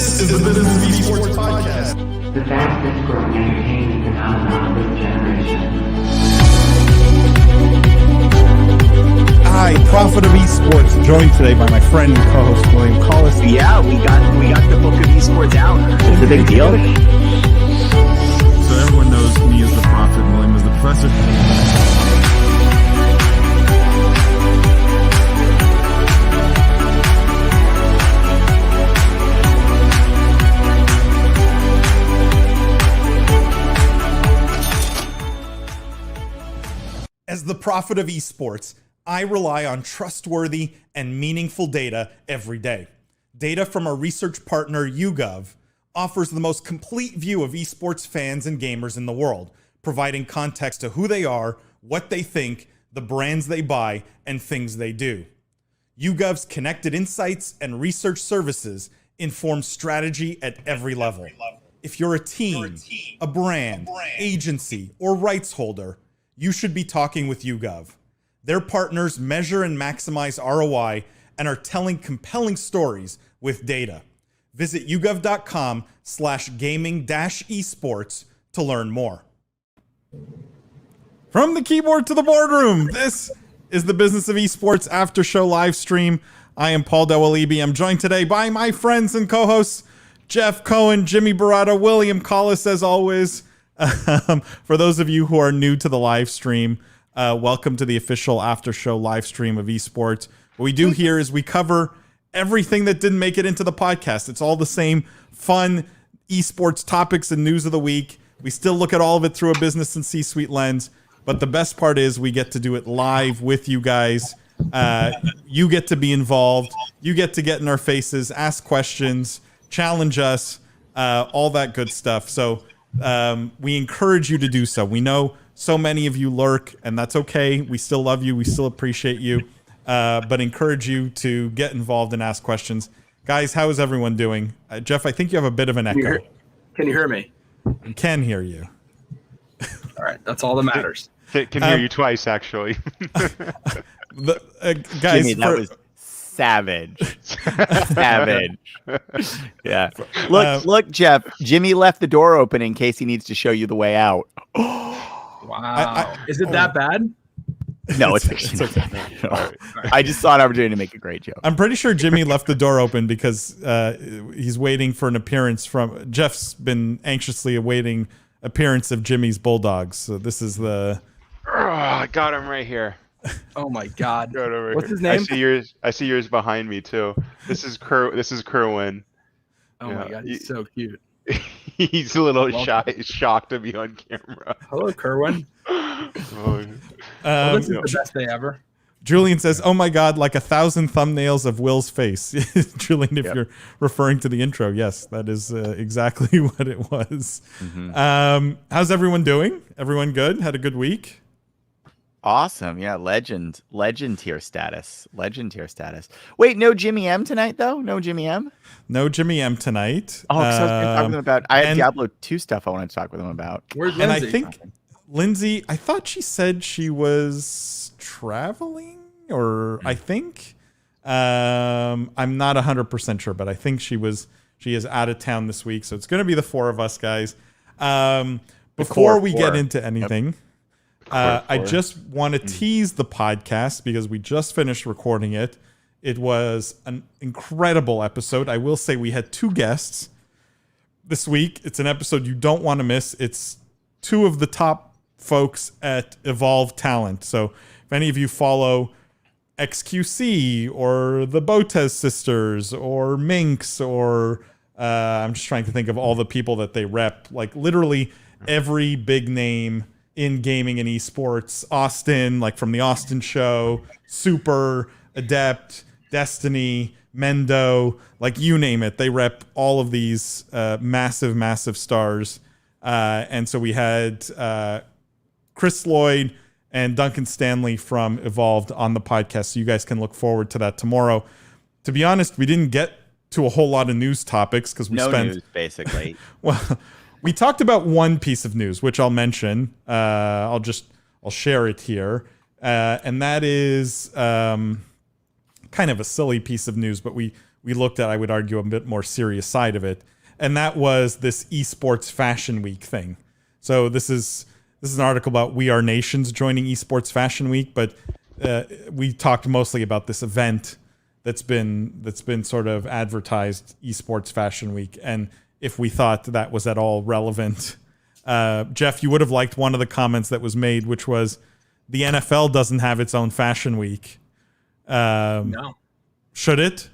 This is the Business of Esports podcast. The fastest growing entertainment phenomenon of this generation. I, Prophet of Esports, joined today by my friend and co-host William Collis. Yeah, we got the Book of Esports out. It's a big deal. So everyone knows me as the Prophet and William as the Professor. As the Prophet of Esports, I rely on trustworthy and meaningful data every day. Data from our research partner, YouGov, offers the most complete view of esports fans and gamers in the world, providing context to who they are, what they think, the brands they buy, and things they do. YouGov's connected insights and research services inform strategy at every level. If you're a team, a brand, agency, or rights holder, you should be talking with YouGov. Their partners measure and maximize ROI and are telling compelling stories with data. Visit yougov.com/gaming-esports to learn more. From the keyboard to the boardroom, this is the Business of Esports after show live stream. I am Paul Dawalibi. I'm joined today by my friends and co-hosts, Jeff Cohen, Jimmy Barata, William Collis, as always. For those of you who are new to the live stream, welcome to the official after show live stream of esports. What we do here is we cover everything that didn't make it into the podcast. It's all the same fun esports topics and news of the week. We still look at all of it through a business and C-suite lens, but the best part is we get to do it live with you guys. You get to be involved. You get to get in our faces, ask questions, challenge us, all that good stuff. So we encourage you to do so. We know so many of you lurk, and that's okay. We still love you. We still appreciate you, but encourage you to get involved and ask questions. Guys, how is everyone doing? Jeff, I think you have a bit of an echo. Can you hear me? I can hear you. All right, that's all that matters. Can hear you twice, actually. Guys, Jimmy, that was savage. Savage. Yeah. Look, Jeff. Jimmy left the door open in case he needs to show you the way out. Wow. Is it that bad? No, it's okay. No. I just saw an opportunity to make a great joke. I'm pretty sure Jimmy left the door open because he's waiting for an appearance from Jeff's been anxiously awaiting appearance of Jimmy's Bulldogs. So this is the I got him right here. Oh my God. What's his name? I see yours behind me too. This is Kerwin. Oh my God, he's so cute. He's a little shocked to be on camera. Hello, Kerwin. This is the best day ever. Julian says, "Oh my God, like 1,000 thumbnails of Will's face." Julian, if you're referring to the intro, yes, that is exactly what it was. Mm-hmm. How's everyone doing? Everyone good? Had a good week? Awesome. Yeah, legend tier status. Wait, no Jimmy M tonight though? No Jimmy M? No Jimmy M tonight. Oh, because I was going to talk with him about I have Diablo 2 stuff I want to talk with him about. Where's and Lindsay? I think Lindsay, I thought she said she was traveling, or I think I'm not 100% sure, but I think she is out of town this week, so it's going to be the four of us guys. Before we get into anything, I just want to tease the podcast because we just finished recording it. It was an incredible episode. I will say we had two guests this week. It's an episode you don't want to miss. It's two of the top folks at Evolve Talent. So if any of you follow XQC or the Botez sisters or Minx or I'm just trying to think of all the people that they rep, like literally every big name in gaming and esports. Austin, like from the Austin show, Super, Adept, Destiny, Mendo, like you name it. They rep all of these massive stars. And so we had Chris Lloyd and Duncan Stanley from Evolved on the podcast. So you guys can look forward to that tomorrow. To be honest, we didn't get to a whole lot of news topics because we spent news, basically. Well, we talked about one piece of news, which I'll mention. I'll share it here. And that is kind of a silly piece of news, but we we looked at, I would argue, a bit more serious side of it, and that was this esports fashion week thing. So this is an article about We Are Nations joining esports fashion week, but we talked mostly about this event that's been sort of advertised, esports fashion week, and if we thought that was at all relevant. Jeff, you would have liked one of the comments that was made, which was the NFL doesn't have its own fashion week. No. Should it?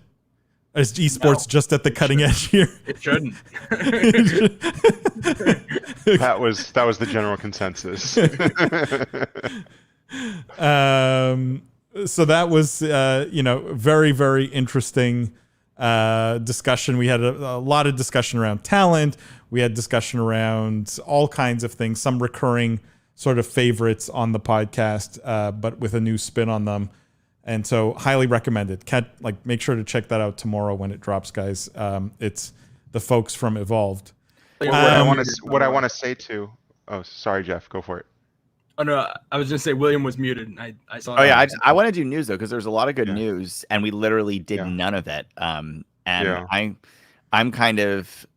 Is esports just at the cutting edge here? It shouldn't. That was the general consensus. So that was, very, very interesting discussion. We had a lot of discussion around talent. We had discussion around all kinds of things, some recurring sort of favorites on the podcast, but with a new spin on them. And so highly recommended. Make sure to check that out tomorrow when it drops, guys. It's the folks from Evolved. What I want to say to, oh, sorry, Jeff, go for it. Oh no, I was just say William was muted. I saw. Oh yeah, I want to do news though because there's a lot of good news, and we literally did none of it. I'm kind of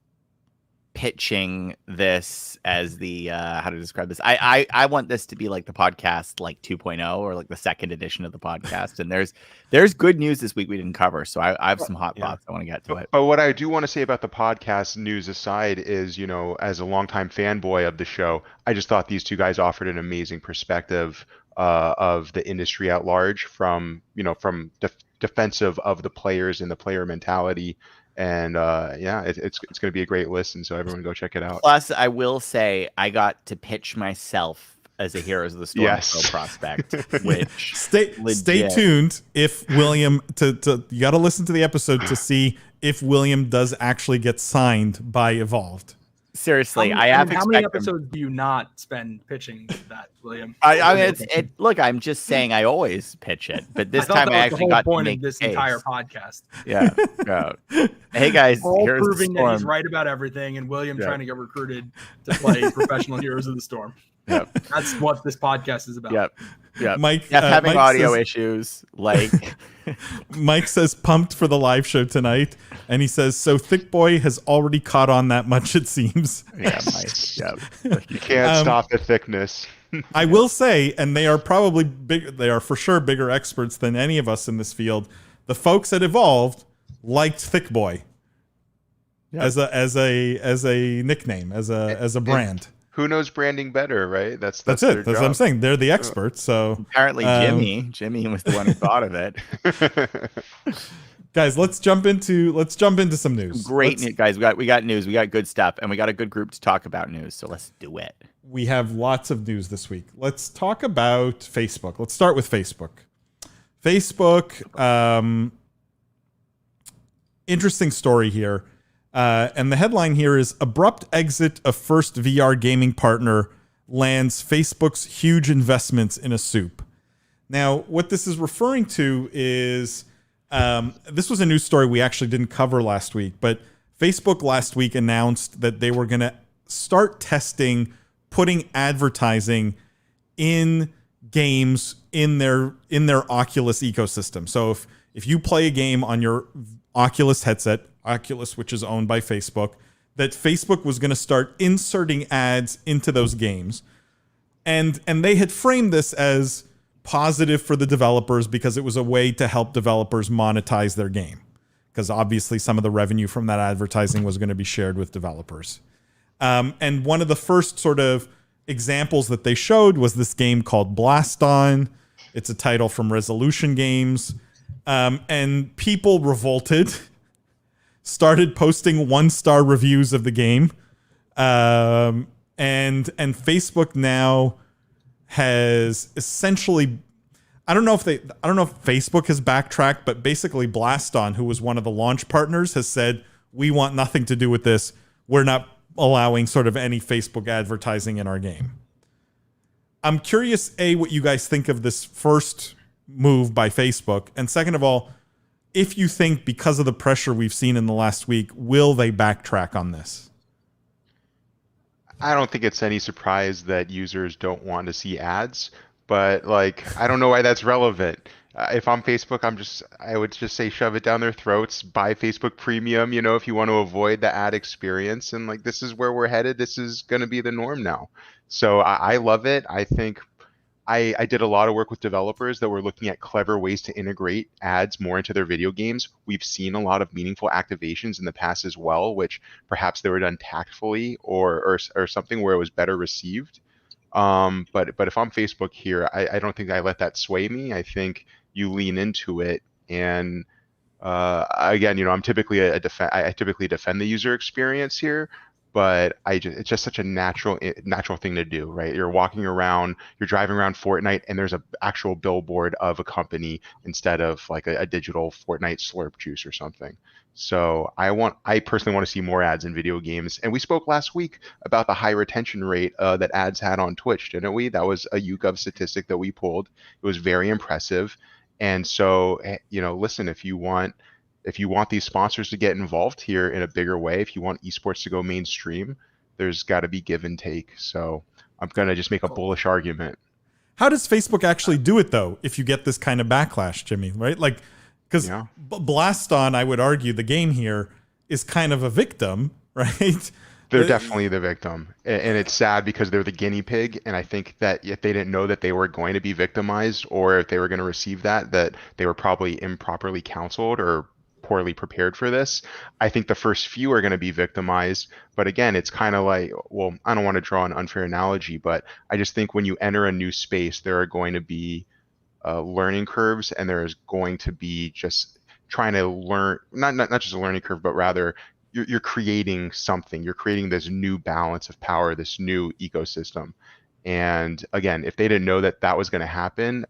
pitching this as the how to describe this. I want this to be like the podcast like 2.0 or like the second edition of the podcast. And there's good news this week we didn't cover, so I have some hot thoughts. I want to get to it. But what I do want to say about the podcast news aside is, as a longtime fanboy of the show, I just thought these two guys offered an amazing perspective of the industry at large, from defensive of the players and the player mentality. And it's going to be a great listen, so everyone go check it out. Plus, I will say I got to pitch myself as a Heroes of the Storm Pro prospect. Which stay tuned. If William, you got to listen to the episode to see if William does actually get signed by Evolved. Seriously, how many episodes do you not spend pitching that, William? I mean, look, I'm just saying I always pitch it, but this time I actually got to make this case. Entire podcast. Yeah. Hey guys, all proving that he's right about everything, and William trying to get recruited to play professional Heroes of the Storm. Yep. That's what this podcast is about. Yep. Mike, having Mike audio says, issues. Like Mike says, pumped for the live show tonight, and he says, so Thick Boy has already caught on that much, it seems. Yeah, Mike. Yep. You can't stop the thickness. I will say, and they are probably big. They are for sure bigger experts than any of us in this field. The folks at Evolved liked Thick Boy as a nickname, as a brand. Who knows branding better, right? That's it. That's what I'm saying. They're the experts. So apparently, Jimmy was the one who thought of it. Guys, let's jump into some news. Great news, guys. We got news. We got good stuff, and we got a good group to talk about news. So let's do it. We have lots of news this week. Let's talk about Facebook. Let's start with Facebook. Facebook, interesting story here. And the headline here is abrupt exit of first VR gaming partner lands Facebook's huge investments in a soup. Now, what this is referring to is, this was a news story we actually didn't cover last week, but Facebook last week announced that they were going to start testing putting advertising in games in their Oculus ecosystem. So if you play a game on your Oculus headset, Oculus, which is owned by Facebook, that Facebook was going to start inserting ads into those games. And they had framed this as positive for the developers because it was a way to help developers monetize their game. Because obviously some of the revenue from that advertising was going to be shared with developers. And one of the first sort of examples that they showed was this game called Blast On. It's a title from Resolution Games. And people revolted, started posting 1-star reviews of the game. And Facebook now has essentially, I don't know if Facebook has backtracked, but basically Blast On, who was one of the launch partners, has said, we want nothing to do with this. We're not allowing sort of any Facebook advertising in our game. I'm curious, A, what you guys think of this first move by Facebook, and second of all, if you think because of the pressure we've seen in the last week, will they backtrack on this? I don't think it's any surprise that users don't want to see ads, but like I don't know why that's relevant. If I'm Facebook, I would just say shove it down their throats, buy Facebook Premium, if you want to avoid the ad experience. And like this is where we're headed. This is going to be the norm now. So I love it. I think I did a lot of work with developers that were looking at clever ways to integrate ads more into their video games. We've seen a lot of meaningful activations in the past as well, which perhaps they were done tactfully or something where it was better received. But if I'm Facebook here, I don't think I let that sway me. I think you lean into it, and again, I'm typically I typically defend the user experience here, but it's just such a natural thing to do, right? You're walking around, you're driving around Fortnite, and there's a actual billboard of a company instead of like a digital Fortnite slurp juice or something. So I personally want to see more ads in video games. And we spoke last week about the high retention rate that ads had on Twitch, didn't we? That was a YouGov statistic that we pulled. It was very impressive. And so, listen, if you want these sponsors to get involved here in a bigger way, if you want esports to go mainstream, there's got to be give and take. So I'm going to just make a bullish argument. How does Facebook actually do it, though, if you get this kind of backlash, Jimmy, right? Like, because Blaston, I would argue, the game here is kind of a victim, right? They're definitely the victim. And it's sad because they're the guinea pig. And I think that if they didn't know that they were going to be victimized, or if they were going to receive that they were probably improperly counseled or poorly prepared for this. I think the first few are going to be victimized. But again, it's kind of like, well, I don't want to draw an unfair analogy, but I just think when you enter a new space, there are going to be learning curves, and there is going to be just trying to learn, not just a learning curve, but rather you're creating something. You're creating this new balance of power, this new ecosystem. And again, if they didn't know that was going to happen,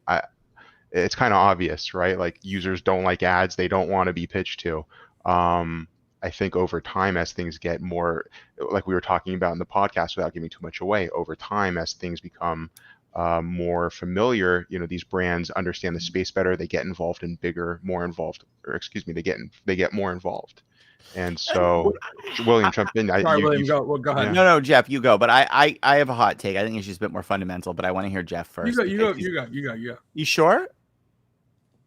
it's kind of obvious, right? Like users don't like ads. They don't want to be pitched to. I think over time, as things get more, like we were talking about in the podcast, without giving too much away, over time, as things become more familiar, these brands understand the space better. They get involved in more involved. They get more involved. And so, William, jump in. Sorry, William, go ahead. Yeah. No, Jeff, you go. But I have a hot take. I think it's just a bit more fundamental, but I want to hear Jeff first. You go. You sure?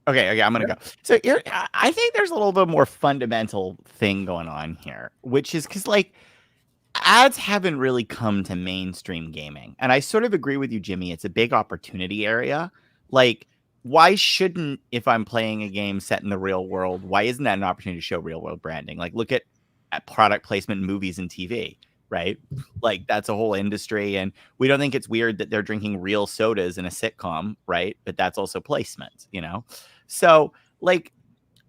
Okay, I'm gonna go. So here, I think there's a little bit more fundamental thing going on here, which is because like ads haven't really come to mainstream gaming, and I sort of agree with you, Jimmy. It's a big opportunity area. Like, why shouldn't, if I'm playing a game set in the real world, why isn't that an opportunity to show real world branding? Like, look at product placement in movies and TV, right? Like, that's a whole industry, and we don't think it's weird that they're drinking real sodas in a sitcom, right? But that's also placement, So, like,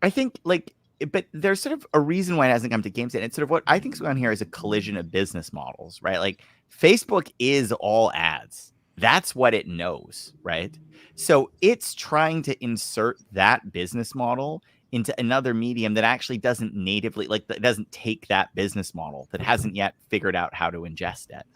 I think, like, but there's sort of a reason why it hasn't come to games yet. It's sort of what I think is going on here is a collision of business models, right? Like, Facebook is all ads. That's what it knows, right? So it's trying to insert that business model into another medium that actually doesn't natively, like, that doesn't take that business model, that hasn't yet figured out how to ingest it.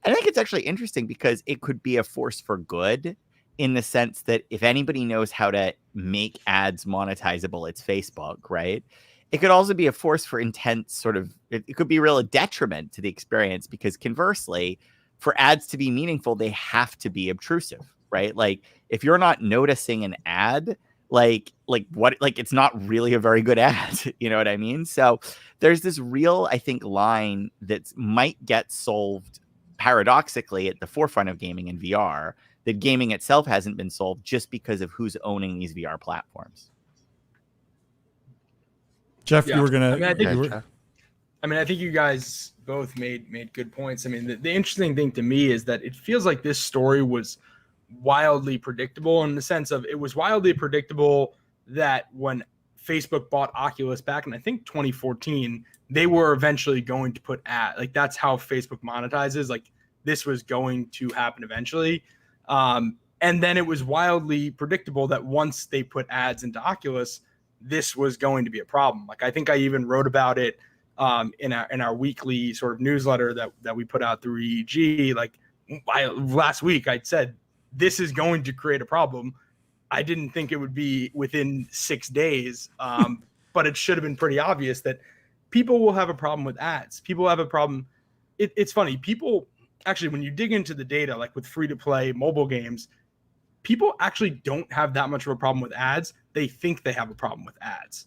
And I think it's actually interesting because it could be a force for good, in the sense that if anybody knows how to make ads monetizable, it's Facebook, right? It could also be a force for intense sort of, it could be a detriment to the experience, because conversely, for ads to be meaningful, they have to be obtrusive, right? Like, if you're not noticing an ad, like it's not really a very good ad. You know what I mean? So there's this real, I think, line that might get solved paradoxically at the forefront of gaming and VR, that gaming itself hasn't been solved just because of who's owning these VR platforms. Jeff, you were gonna. I think you guys both made good points. I mean, the interesting thing to me is that it feels like this story was wildly predictable, in the sense of, it was wildly predictable that when Facebook bought Oculus back in, I think, 2014, they were eventually going to put like, that's how Facebook monetizes. Like, this was going to happen eventually. And then it was wildly predictable that once they put ads into Oculus, this was going to be a problem. Like, I think I even wrote about it in our weekly sort of newsletter that we put out through EEG. Like, last week I said, this is going to create a problem. I didn't think it would be within 6 days, but it should have been pretty obvious that people will have a problem with ads. People have a problem. It's funny. People, actually, when you dig into the data, like with free-to-play mobile games, people actually don't have that much of a problem with ads. They think they have a problem with ads.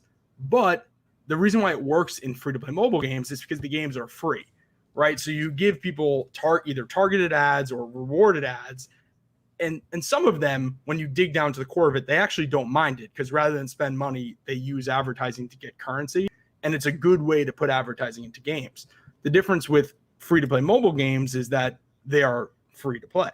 But the reason why it works in free-to-play mobile games is because the games are free, right? So you give people either targeted ads or rewarded ads. And some of them, when you dig down to the core of it, they actually don't mind it, because rather than spend money, they use advertising to get currency. And it's a good way to put advertising into games. The difference with free-to-play mobile games is that they are free to play.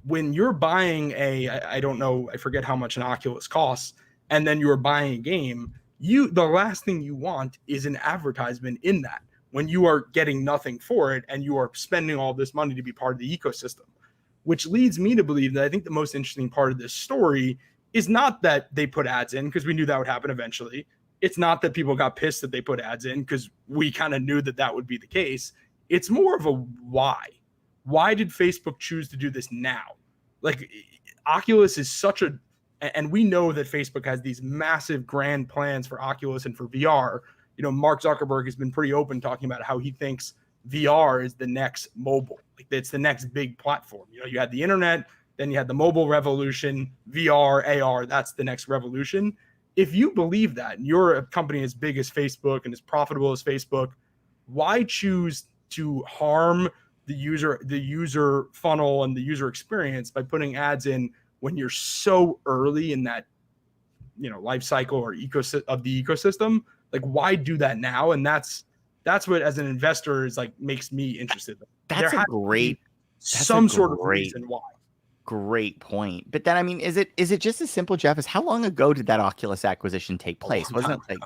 When you're buying I don't know, I forget how much an Oculus costs, and then you're buying a game, the last thing you want is an advertisement in that, when you are getting nothing for it and you are spending all this money to be part of the ecosystem. Which leads me to believe that I think the most interesting part of this story is not that they put ads in, because we knew that would happen eventually. It's not that people got pissed that they put ads in, because we kind of knew that that would be the case. It's more of a why. Why did Facebook choose to do this now? Like, Oculus is and we know that Facebook has these massive grand plans for Oculus and for VR. You know, Mark Zuckerberg has been pretty open talking about how he thinks VR is the next mobile. Like, it's the next big platform. You know, you had the internet, then you had the mobile revolution, VR, AR, that's the next revolution. If you believe that, and you're a company as big as Facebook and as profitable as Facebook, why choose to harm the user funnel and the user experience by putting ads in when you're so early in that, you know, life cycle or of the ecosystem? Like, why do that now? And that's what, as an investor, is like, makes me interested. That's a great reason why. Great point. But then, I mean, is it just as simple, Jeff, as how long ago did that Oculus acquisition take place? Wasn't it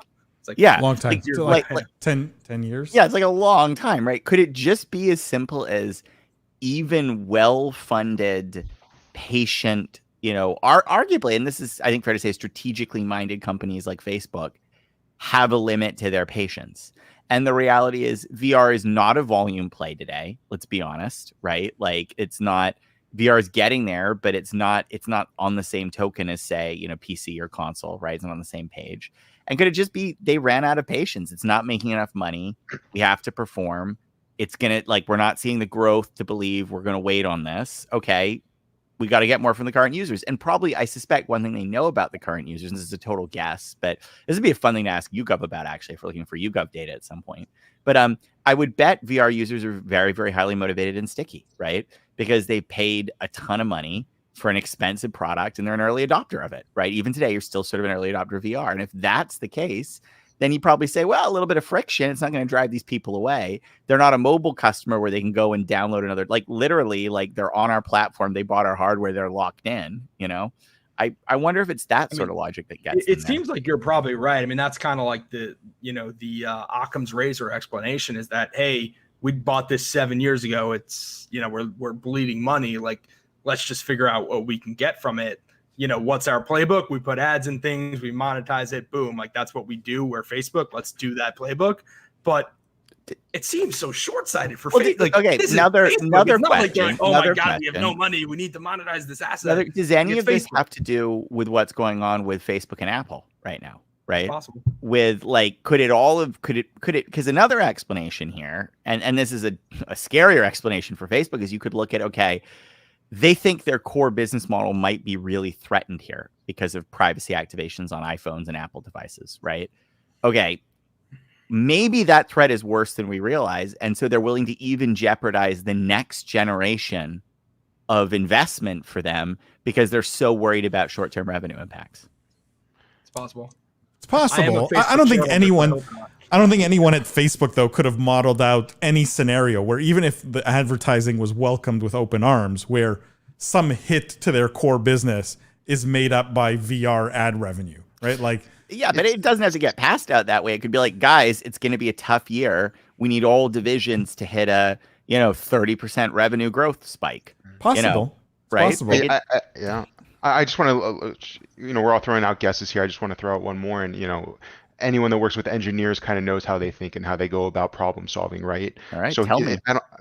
like long time, like 10 years? Yeah, it's like a long time, right? Could it just be as simple as even well-funded, patient, you know, arguably, and this is, I think, fair to say, strategically minded companies like Facebook have a limit to their patience. And the reality is VR is not a volume play today. Let's be honest, right? Like, it's not, VR is getting there, but it's not on the same token as, say, you know, PC or console, right? It's not on the same page. And could it just be they ran out of patience? It's not making enough money. We have to perform. It's going to, like, we're not seeing the growth to believe we're going to wait on this. Okay, we got to get more from the current users. And probably, I suspect, one thing they know about the current users, and this is a total guess, but this would be a fun thing to ask YouGov about, actually, if we're looking for YouGov data at some point. But I would bet VR users are very, very highly motivated and sticky, right? Because they paid a ton of money for an expensive product and they're an early adopter of it, right? Even today, you're still sort of an early adopter of VR. And if that's the case, then you probably say, well, a little bit of friction, it's not going to drive these people away. They're not a mobile customer where they can go and download another, like, literally, like, they're on our platform, they bought our hardware, they're locked in, you know? I wonder if it's that sort of logic that gets it seems like you're probably right. I mean, that's kind of like the Occam's razor explanation, is that, hey, we bought this 7 years ago. It's, you know, we're bleeding money. Like, let's just figure out what we can get from it. You know, what's our playbook? We put ads in things, we monetize it, boom. Like, that's what we do. We're Facebook. Let's do that playbook. But it seems so short-sighted for Facebook. Like, okay, another question. Like, oh my God, we have no money. We need to monetize this asset. Does any of this have to do with what's going on with Facebook and Apple right now? Right. Possible. With, like, could it because another explanation here, and this is a scarier explanation for Facebook, is you could look at, okay, they think their core business model might be really threatened here because of privacy activations on iPhones and Apple devices, right? Okay, maybe that threat is worse than we realize, and so they're willing to even jeopardize the next generation of investment for them because they're so worried about short-term revenue impacts. It's possible. It's possible. I don't think anyone at Facebook, though, could have modeled out any scenario where, even if the advertising was welcomed with open arms, where some hit to their core business is made up by VR ad revenue, right? Like, yeah, but it doesn't have to get passed out that way. It could be like, guys, it's going to be a tough year. We need all divisions to hit a, 30% revenue growth spike. Possible, right? Possible. Yeah. I just want to, we're all throwing out guesses here. I just want to throw out one more, and anyone that works with engineers kind of knows how they think and how they go about problem solving, right? All right, so tell me.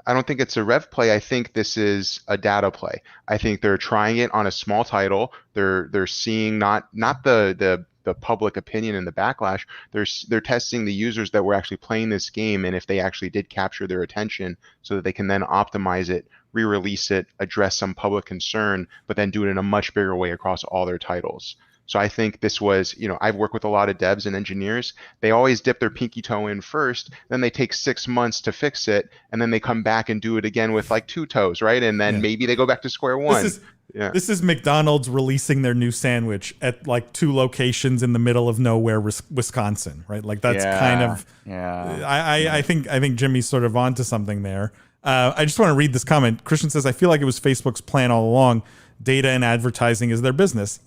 I don't think it's a rev play. I think this is a data play. I think they're trying it on a small title. They're seeing not the public opinion and the backlash. They're testing the users that were actually playing this game, and if they actually did capture their attention, so that they can then optimize it re-release it, address some public concern, but then do it in a much bigger way across all their titles. So I think this was, I've worked with a lot of devs and engineers. They always dip their pinky toe in first, then they take 6 months to fix it, and then they come back and do it again with like 2 toes, right? And then maybe they go back to square one. This is McDonald's releasing their new sandwich at like 2 locations in the middle of nowhere, Wisconsin, right? Like that's kind of. I think Jimmy's sort of onto something there. I just want to read this comment. Christian says, "I feel like it was Facebook's plan all along. Data and advertising is their business."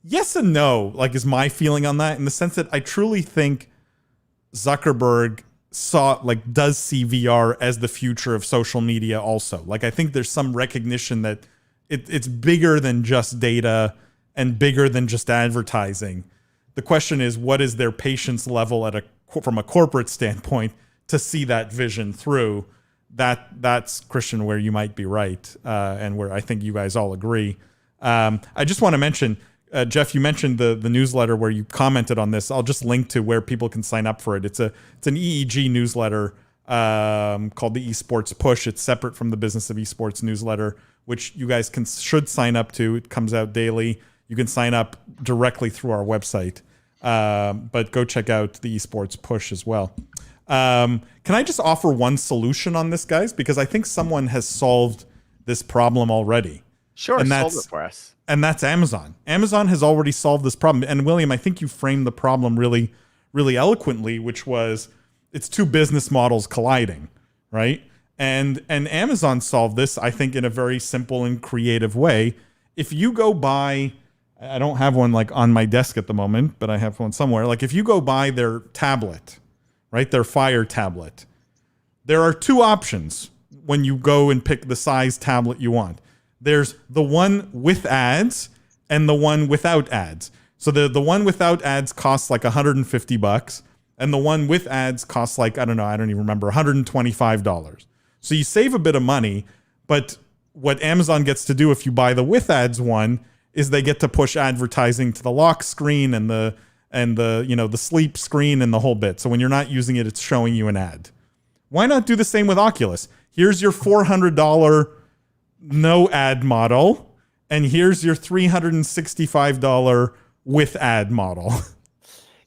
Yes and no, like, is my feeling on that, in the sense that I truly think Zuckerberg does see VR as the future of social media also. Like, I think there's some recognition that it's bigger than just data and bigger than just advertising. The question is, what is their patience level from a corporate standpoint to see that vision through? That's, Christian, where you might be right, and where I think you guys all agree. I just want to mention, Jeff, you mentioned the newsletter where you commented on this. I'll just link to where people can sign up for it. It's an EEG newsletter called the Esports Push. It's separate from the Business of Esports newsletter, which you guys should sign up to. It comes out daily. You can sign up directly through our website, but go check out the Esports Push as well. Can I just offer one solution on this, guys? Because I think someone has solved this problem already. Sure, solve it for us. And that's Amazon. Amazon has already solved this problem. And William, I think you framed the problem really, really eloquently, which was it's 2 business models colliding, right? And Amazon solved this, I think, in a very simple and creative way. If you go buy, I don't have one like on my desk at the moment, but I have one somewhere. Like if you go buy their tablet, right, their Fire tablet, there are 2 options when you go and pick the size tablet you want. There's the one with ads and the one without ads. So the one without ads costs like $150, and the one with ads costs like, I don't even remember, $125. So you save a bit of money, but what Amazon gets to do if you buy the with ads one is they get to push advertising to the lock screen and the sleep screen and the whole bit. So when you're not using it, it's showing you an ad. Why not do the same with Oculus? Here's your $400 no ad model, and here's your $365 with ad model.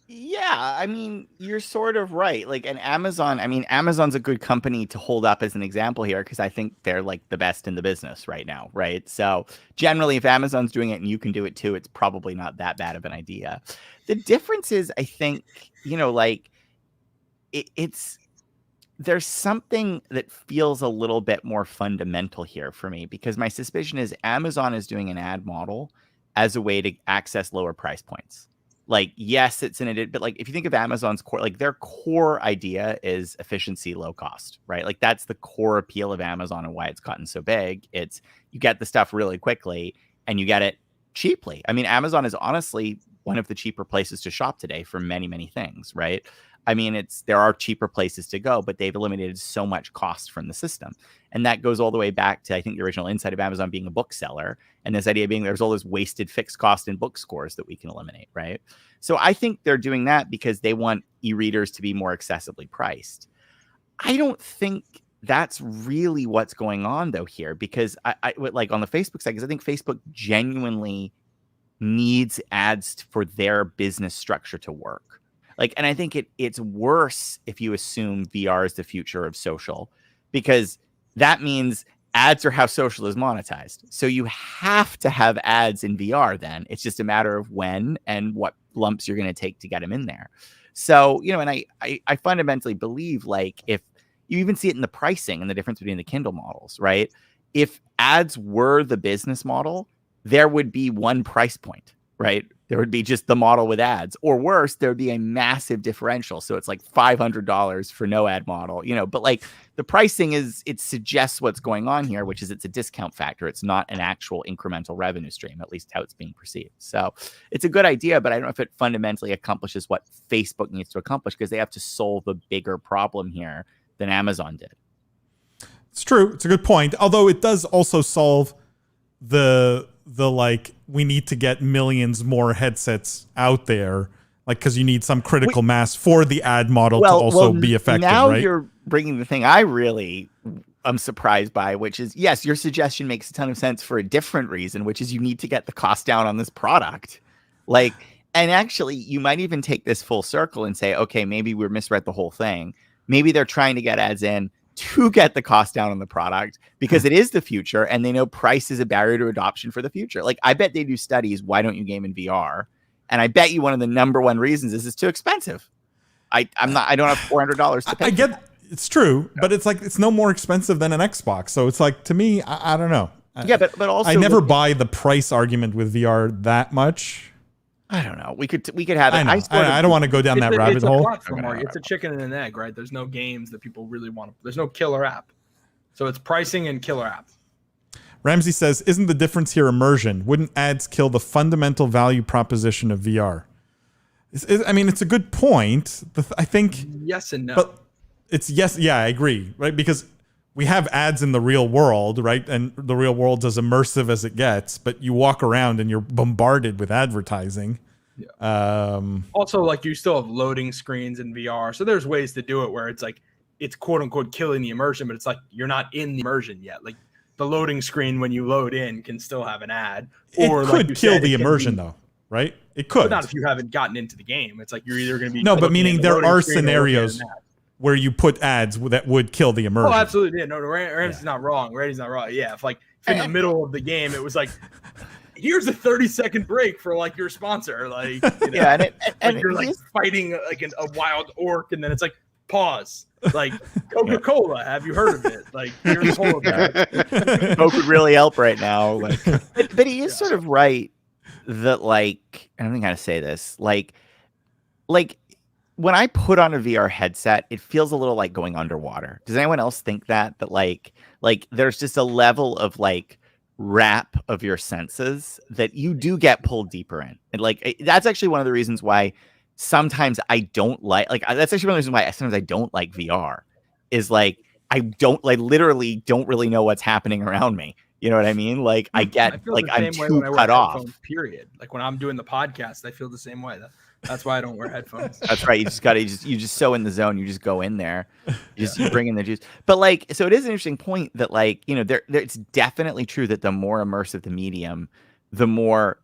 Yeah, I mean, you're sort of right. Like, and Amazon's a good company to hold up as an example here, because I think they're like the best in the business right now, right? So generally, if Amazon's doing it and you can do it too, it's probably not that bad of an idea. The difference is, I think, there's something that feels a little bit more fundamental here for me, because my suspicion is Amazon is doing an ad model as a way to access lower price points. Like, yes, it's but like, if you think of Amazon's core, like their core idea is efficiency, low cost, right? Like that's the core appeal of Amazon and why it's gotten so big. It's you get the stuff really quickly and you get it cheaply. I mean, Amazon is honestly one of the cheaper places to shop today for many, many things, right? I mean, there are cheaper places to go, but they've eliminated so much cost from the system. And that goes all the way back to, I think, the original insight of Amazon being a bookseller. And this idea being there's all this wasted fixed cost in book scores that we can eliminate, right? So I think they're doing that because they want e-readers to be more accessibly priced. I don't think that's really what's going on, though, here, because I like on the Facebook side, because I think Facebook genuinely needs ads for their business structure to work. Like, and I think it's worse if you assume VR is the future of social, because that means ads are how social is monetized. So you have to have ads in VR then. It's just a matter of when and what lumps you're going to take to get them in there. So, and I fundamentally believe, like, if you even see it in the pricing and the difference between the Kindle models, right? If ads were the business model, there would be one price point, right? There would be just the model with ads, or worse, there would be a massive differential. So it's like $500 for no ad model, but like the pricing it suggests what's going on here, which is it's a discount factor. It's not an actual incremental revenue stream, at least how it's being perceived. So it's a good idea, but I don't know if it fundamentally accomplishes what Facebook needs to accomplish, because they have to solve a bigger problem here than Amazon did. It's true. It's a good point. Although it does also solve the like, we need to get millions more headsets out there, like, because you need some critical mass for the ad model to also be effective. Now right? You're bringing the thing I really I'm surprised by, which is, yes, your suggestion makes a ton of sense for a different reason, which is you need to get the cost down on this product. Like, and actually, you might even take this full circle and say, okay, maybe we misread the whole thing. Maybe they're trying to get ads in to get the cost down on the product because it is the future and they know price is a barrier to adoption for the future. Like, I bet they do studies. Why don't you game in VR? And I bet you one of the number one reasons is it's too expensive. I don't have $400 to pay. I get it's true, but it's like it's no more expensive than an Xbox. So it's like, to me, I don't know. Yeah, but also I never buy the price argument with VR that much. I don't know. We could have it. I don't want to go down that rabbit hole. It's a chicken and an egg, right? There's no games that people really want. There's no killer app. So it's pricing and killer app. Ramsey says, isn't the difference here immersion? Wouldn't ads kill the fundamental value proposition of VR? I mean, it's a good point. I think yes and no. But it's yes. Yeah, I agree. Right. Because we have ads in the real world, right? And the real world's as immersive as it gets, but you walk around and you're bombarded with advertising. Yeah. Also, like, you still have loading screens in VR. So there's ways to do it where it's like, it's quote unquote killing the immersion, but it's like, you're not in the immersion yet. Like, the loading screen when you load in can still have an ad. Or it could kill the immersion though, right? It could. But not if you haven't gotten into the game. It's like you're either going to be but meaning there are scenarios where you put ads that would kill the immersion. Oh, absolutely. Yeah, no, Randy's not wrong. Randy's not wrong. Yeah, if in the middle of the game, it was like, here's a 30-second break for like your sponsor. Like, you know, yeah, and you're like fighting like a wild orc, and then it's like, pause. Like, Coca-Cola, have you heard of it? Like, here's Coke would really help right now. Like, but he is sort of right that, like, I don't think how to say this. Like when I put on a VR headset, it feels a little like going underwater. Does anyone else think that like there's just a level of like wrap of your senses that you do get pulled deeper in, and like that's actually one of the reasons why. Sometimes I don't like that's actually one of the reasons why sometimes I don't like VR is like I literally don't really know what's happening around me. You know what I mean? Like I feel like I'm too cut off. Period. Like when I'm doing the podcast, I feel the same way. That's why I don't wear headphones. That's right. You just so in the zone. You just go in there. You bring in the juice. But like, so it is an interesting point that like, you know, it's definitely true that the more immersive the medium, the more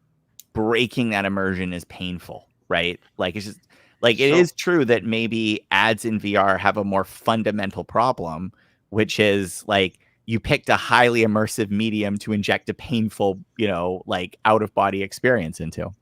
breaking that immersion is painful. Right. Like it's just like it is true that maybe ads in VR have a more fundamental problem, which is like you picked a highly immersive medium to inject a painful, you know, like out of body experience into.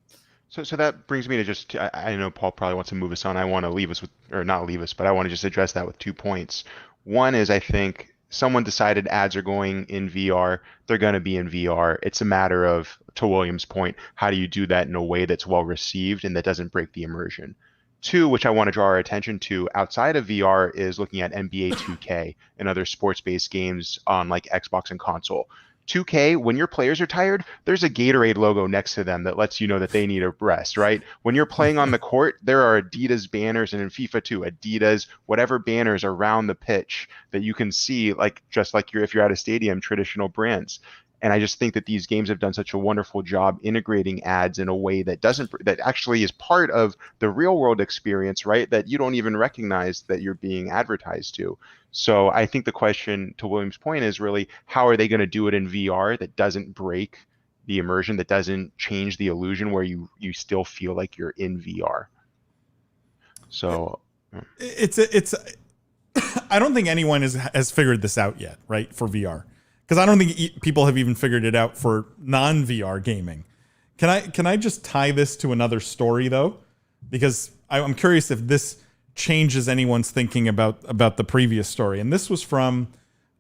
So that brings me to just, I know Paul probably wants to move us on. I want to leave us with, or not leave us, but I want to just address that with 2 points. One is I think someone decided ads are going in VR, they're going to be in VR. It's a matter of, to William's point, how do you do that in a way that's well received and that doesn't break the immersion? 2, which I want to draw our attention to outside of VR, is looking at NBA 2K and other sports-based games on like Xbox and console. 2K, when your players are tired, there's a Gatorade logo next to them that lets you know that they need a rest, right? When you're playing on the court, there are Adidas banners, and in FIFA too, Adidas, whatever banners around the pitch that you can see, like just like if you're at a stadium, traditional brands. And I just think that these games have done such a wonderful job integrating ads in a way that that actually is part of the real world experience, right? That you don't even recognize that you're being advertised to. So I think the question, to William's point, is really how are they going to do it in VR that doesn't break the immersion, that doesn't change the illusion, where you still feel like you're in VR. So it's I don't think anyone has figured this out yet, right, for VR. Because I don't think people have even figured it out for non-VR gaming. Can I just tie this to another story though? Because I'm curious if this changes anyone's thinking about the previous story. And this was from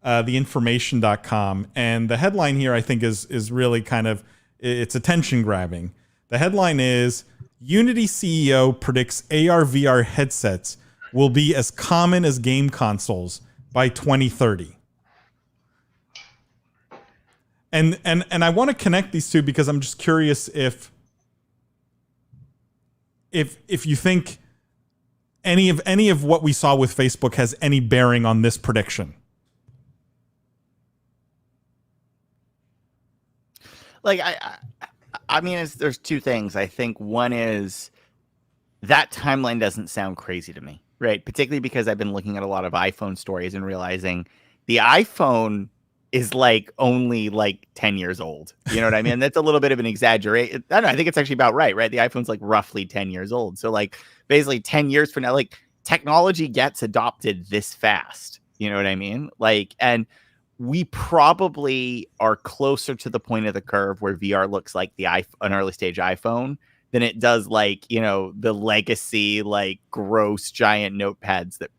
theinformation.com. And the headline here, I think, is really kind of, it's attention grabbing. The headline is, Unity CEO predicts AR/VR headsets will be as common as game consoles by 2030. And I want to connect these two because I'm just curious if you think any of what we saw with Facebook has any bearing on this prediction. Like I mean, there's 2 things. I think one is that timeline doesn't sound crazy to me, right? Particularly because I've been looking at a lot of iPhone stories and realizing The iPhone is like only like 10 years old. You know what I mean? That's a little bit of an exaggeration. I don't know. I think it's actually about right? The iPhone's like roughly 10 years old. So like basically 10 years from now, like technology gets adopted this fast. You know what I mean? Like, and we probably are closer to the point of the curve where VR looks like an early stage iPhone than it does like, you know, the legacy, like gross giant notepads that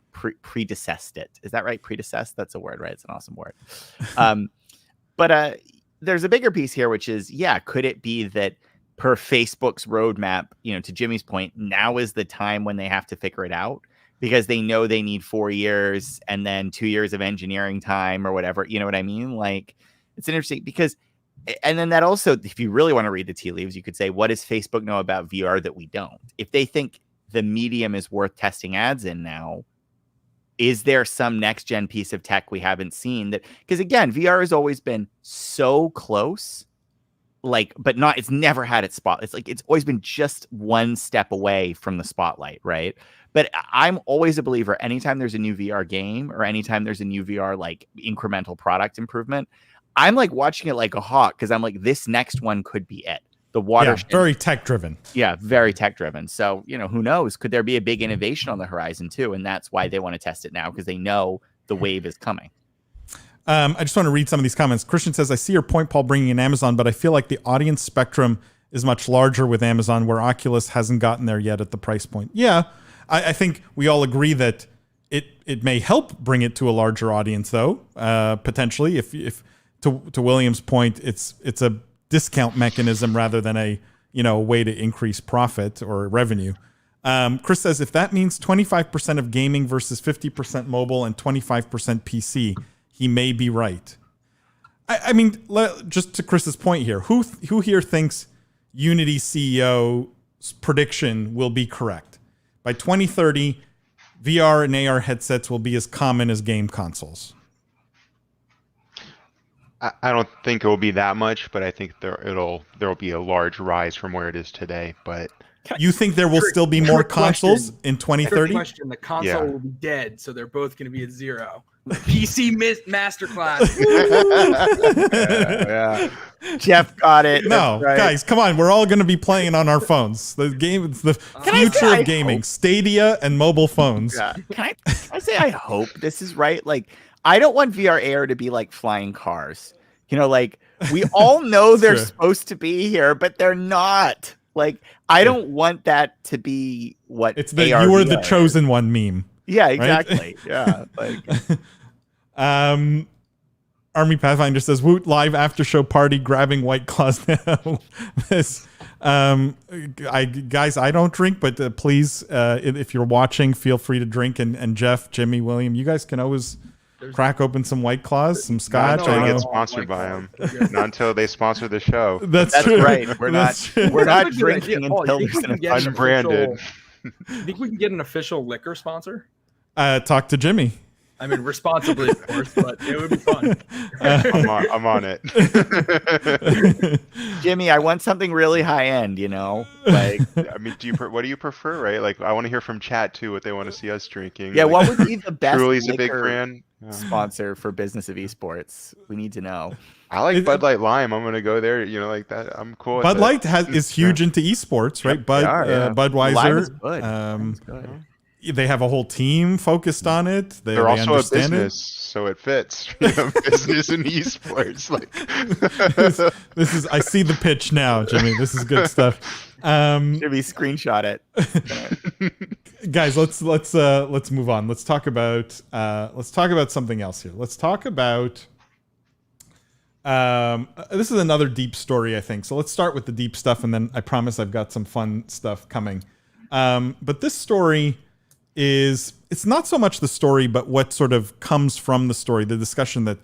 predecessed it. Is that right? Predecessed? That's a word, right? It's an awesome word. But there's a bigger piece here, which is, could it be that per Facebook's roadmap, you know, to Jimmy's point, now is the time when they have to figure it out because they know they need 4 years and then 2 years of engineering time or whatever. You know what I mean? Like, it's interesting because, and then that also, if you really want to read the tea leaves, you could say, what does Facebook know about VR that we don't? If they think the medium is worth testing ads in now, is there some next gen piece of tech we haven't seen that, because again, VR has always been so close, like, but not, it's never had its spot. It's like, it's always been just one step away from the spotlight. Right. But I'm always a believer, anytime there's a new VR game or anytime there's a new VR, like incremental product improvement, I'm like watching it like a hawk. Cause I'm like, this next one could be it. The water, very tech driven. Yeah, very tech driven. So, you know, who knows? Could there be a big innovation on the horizon too? And that's why they want to test it now because they know the wave is coming. I just want to read some of these comments. Christian says, I see your point, Paul, bringing in Amazon, but I feel like the audience spectrum is much larger with Amazon where Oculus hasn't gotten there yet at the price point. Yeah, I think we all agree that it may help bring it to a larger audience, though, potentially. If to William's point, it's a discount mechanism rather than a way to increase profit or revenue. Chris says, if that means 25% of gaming versus 50% mobile and 25% PC, he may be right. I mean, just to Chris's point here, who here thinks Unity CEO's prediction will be correct? By 2030, VR and AR headsets will be as common as game consoles. I don't think it will be that much, but I think there will be a large rise from where it is today. But you think there will still be more consoles in 2030? Question: the console will be dead, so they're both going to be at zero. PC masterclass. Yeah. Jeff got it. No, right. Guys, come on. We're all going to be playing on our phones. The future of gaming, Stadia and mobile phones. Yeah. Can I say I hope this is right? Like, I don't want VR AR to be like flying cars. You know, like we all know they're supposed to be here, but they're not. Like, I don't want that to be what it's the AR, you are the chosen one meme. Yeah, exactly. Right? Yeah. Like Army Pathfinder says, Woot live after show party grabbing White Claws now. This guys, I don't drink, but please, if you're watching, feel free to drink. And Jeff, Jimmy, William, you guys can always crack open some White Claws, some scotch. Not until I get sponsored by them. Not until they sponsor the show. That's true. Right. We're not drinking until there's an unbranded. You think we can get an official liquor sponsor? Talk to Jimmy. I mean, responsibly, of course, but it would be fun. I'm on it. Jimmy, I want something really high end, you know? Like, I mean, what do you prefer, right? Like, I want to hear from chat too, what they want to see us drinking. Yeah, like, what would be the best Truly's a big brand. Sponsor for Business of Esports? We need to know. I like Bud Light Lime. I'm gonna go there. You know, like that. I'm cool. Bud Light is huge into esports, right? Yep, Budweiser. Lime is good. They have a whole team focused on it. They're also a business, so it fits. Business and esports. Like this is. I see the pitch now, Jimmy. This is good stuff. Jimmy, screenshot it. Guys, let's move on. Let's talk about something else here. Let's talk about. This is another deep story, I think. So let's start with the deep stuff, and then I promise I've got some fun stuff coming. But this story it's not so much the story, but what sort of comes from the story, the discussion that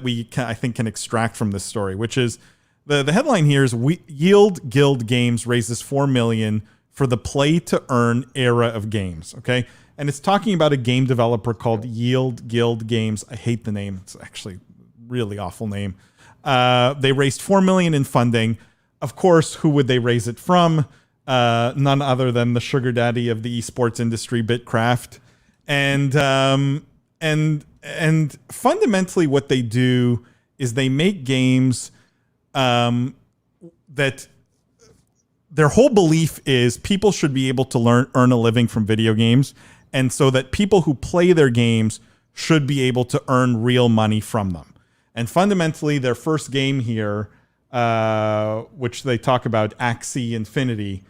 we can extract from this story, which is the headline here is Yield Guild Games raises $4 million for the play to earn era of games. Okay. And it's talking about a game developer called Yield Guild Games. I hate the name. It's actually a really awful name. They raised $4 million in funding. Of course, who would they raise it from? None other than the sugar daddy of the esports industry, Bitcraft. And And fundamentally what they do is they make games that their whole belief is people should be able to earn a living from video games, and so that people who play their games should be able to earn real money from them. And fundamentally, their first game here, which they talk about, Axie Infinity,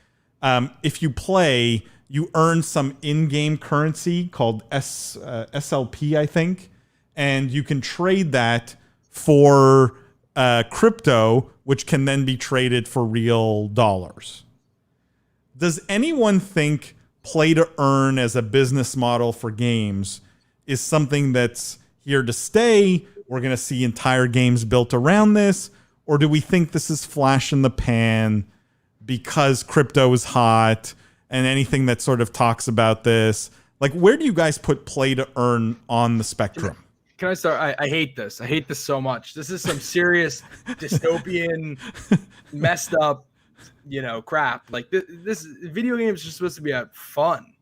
if you play, you earn some in-game currency called SLP, I think, and you can trade that for crypto, which can then be traded for real dollars. Does anyone think play to earn as a business model for games is something that's here to stay? We're going to see entire games built around this, or do we think this is flash in the pan because crypto is hot and anything that sort of talks about this? Like, where do you guys put play to earn on the spectrum? Can I start? I hate this. I hate this so much. This is some serious dystopian, messed up, crap. Like this video games are supposed to be about fun,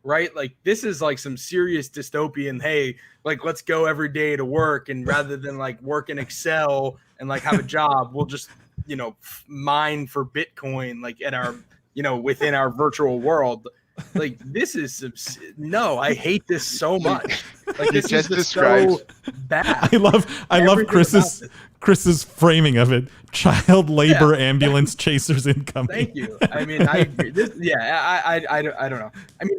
right? Like this is like some serious dystopian. Hey, like let's go every day to work, and rather than like work in Excel and like have a job, we'll just mine for Bitcoin, like in our within our virtual world. Like this is no, I hate this so much. Like this just is describes so bad. I love Chris's framing of it. Child labor ambulance chasers incoming. Thank you. I mean, I agree. I don't know. I mean,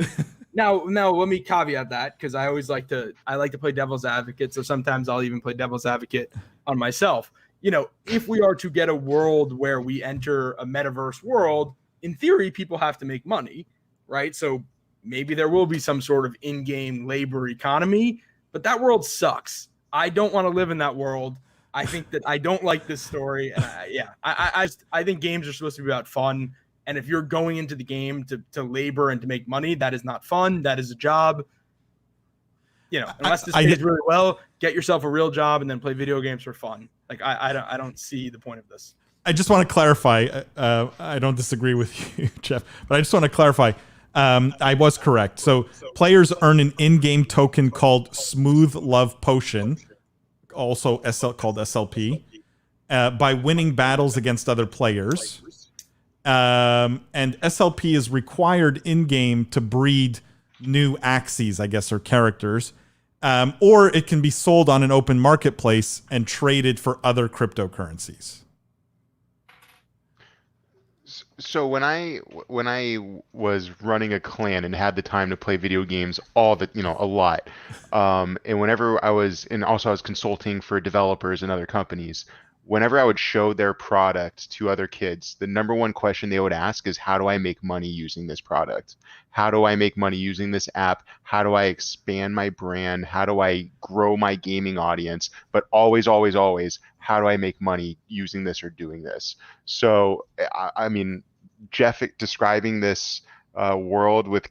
now let me caveat that, because I like to play devil's advocate. So sometimes I'll even play devil's advocate on myself. If we are to get a world where we enter a metaverse world, in theory, people have to make money. Right. So maybe there will be some sort of in-game labor economy, but that world sucks. I don't want to live in that world. I think that I don't like this story. And I think games are supposed to be about fun. And if you're going into the game to labor and to make money, that is not fun. That is a job. Unless this pays really well, get yourself a real job and then play video games for fun. Like I don't see the point of this. I just want to clarify. I don't disagree with you, Jeff, but I just want to clarify. I was correct. So players earn an in-game token called Smooth Love Potion, also called SLP, by winning battles against other players. And SLP is required in-game to breed new Axies, I guess, or characters. Or it can be sold on an open marketplace and traded for other cryptocurrencies. So when I was running a clan and had the time to play video games a lot, and whenever I was consulting for developers and other companies, whenever I would show their product to other kids, the number one question they would ask is, how do I make money using this product? How do I make money using this app? How do I expand my brand? How do I grow my gaming audience? But always, always, always, how do I make money using this or doing this? So, I mean, Jeff describing this world with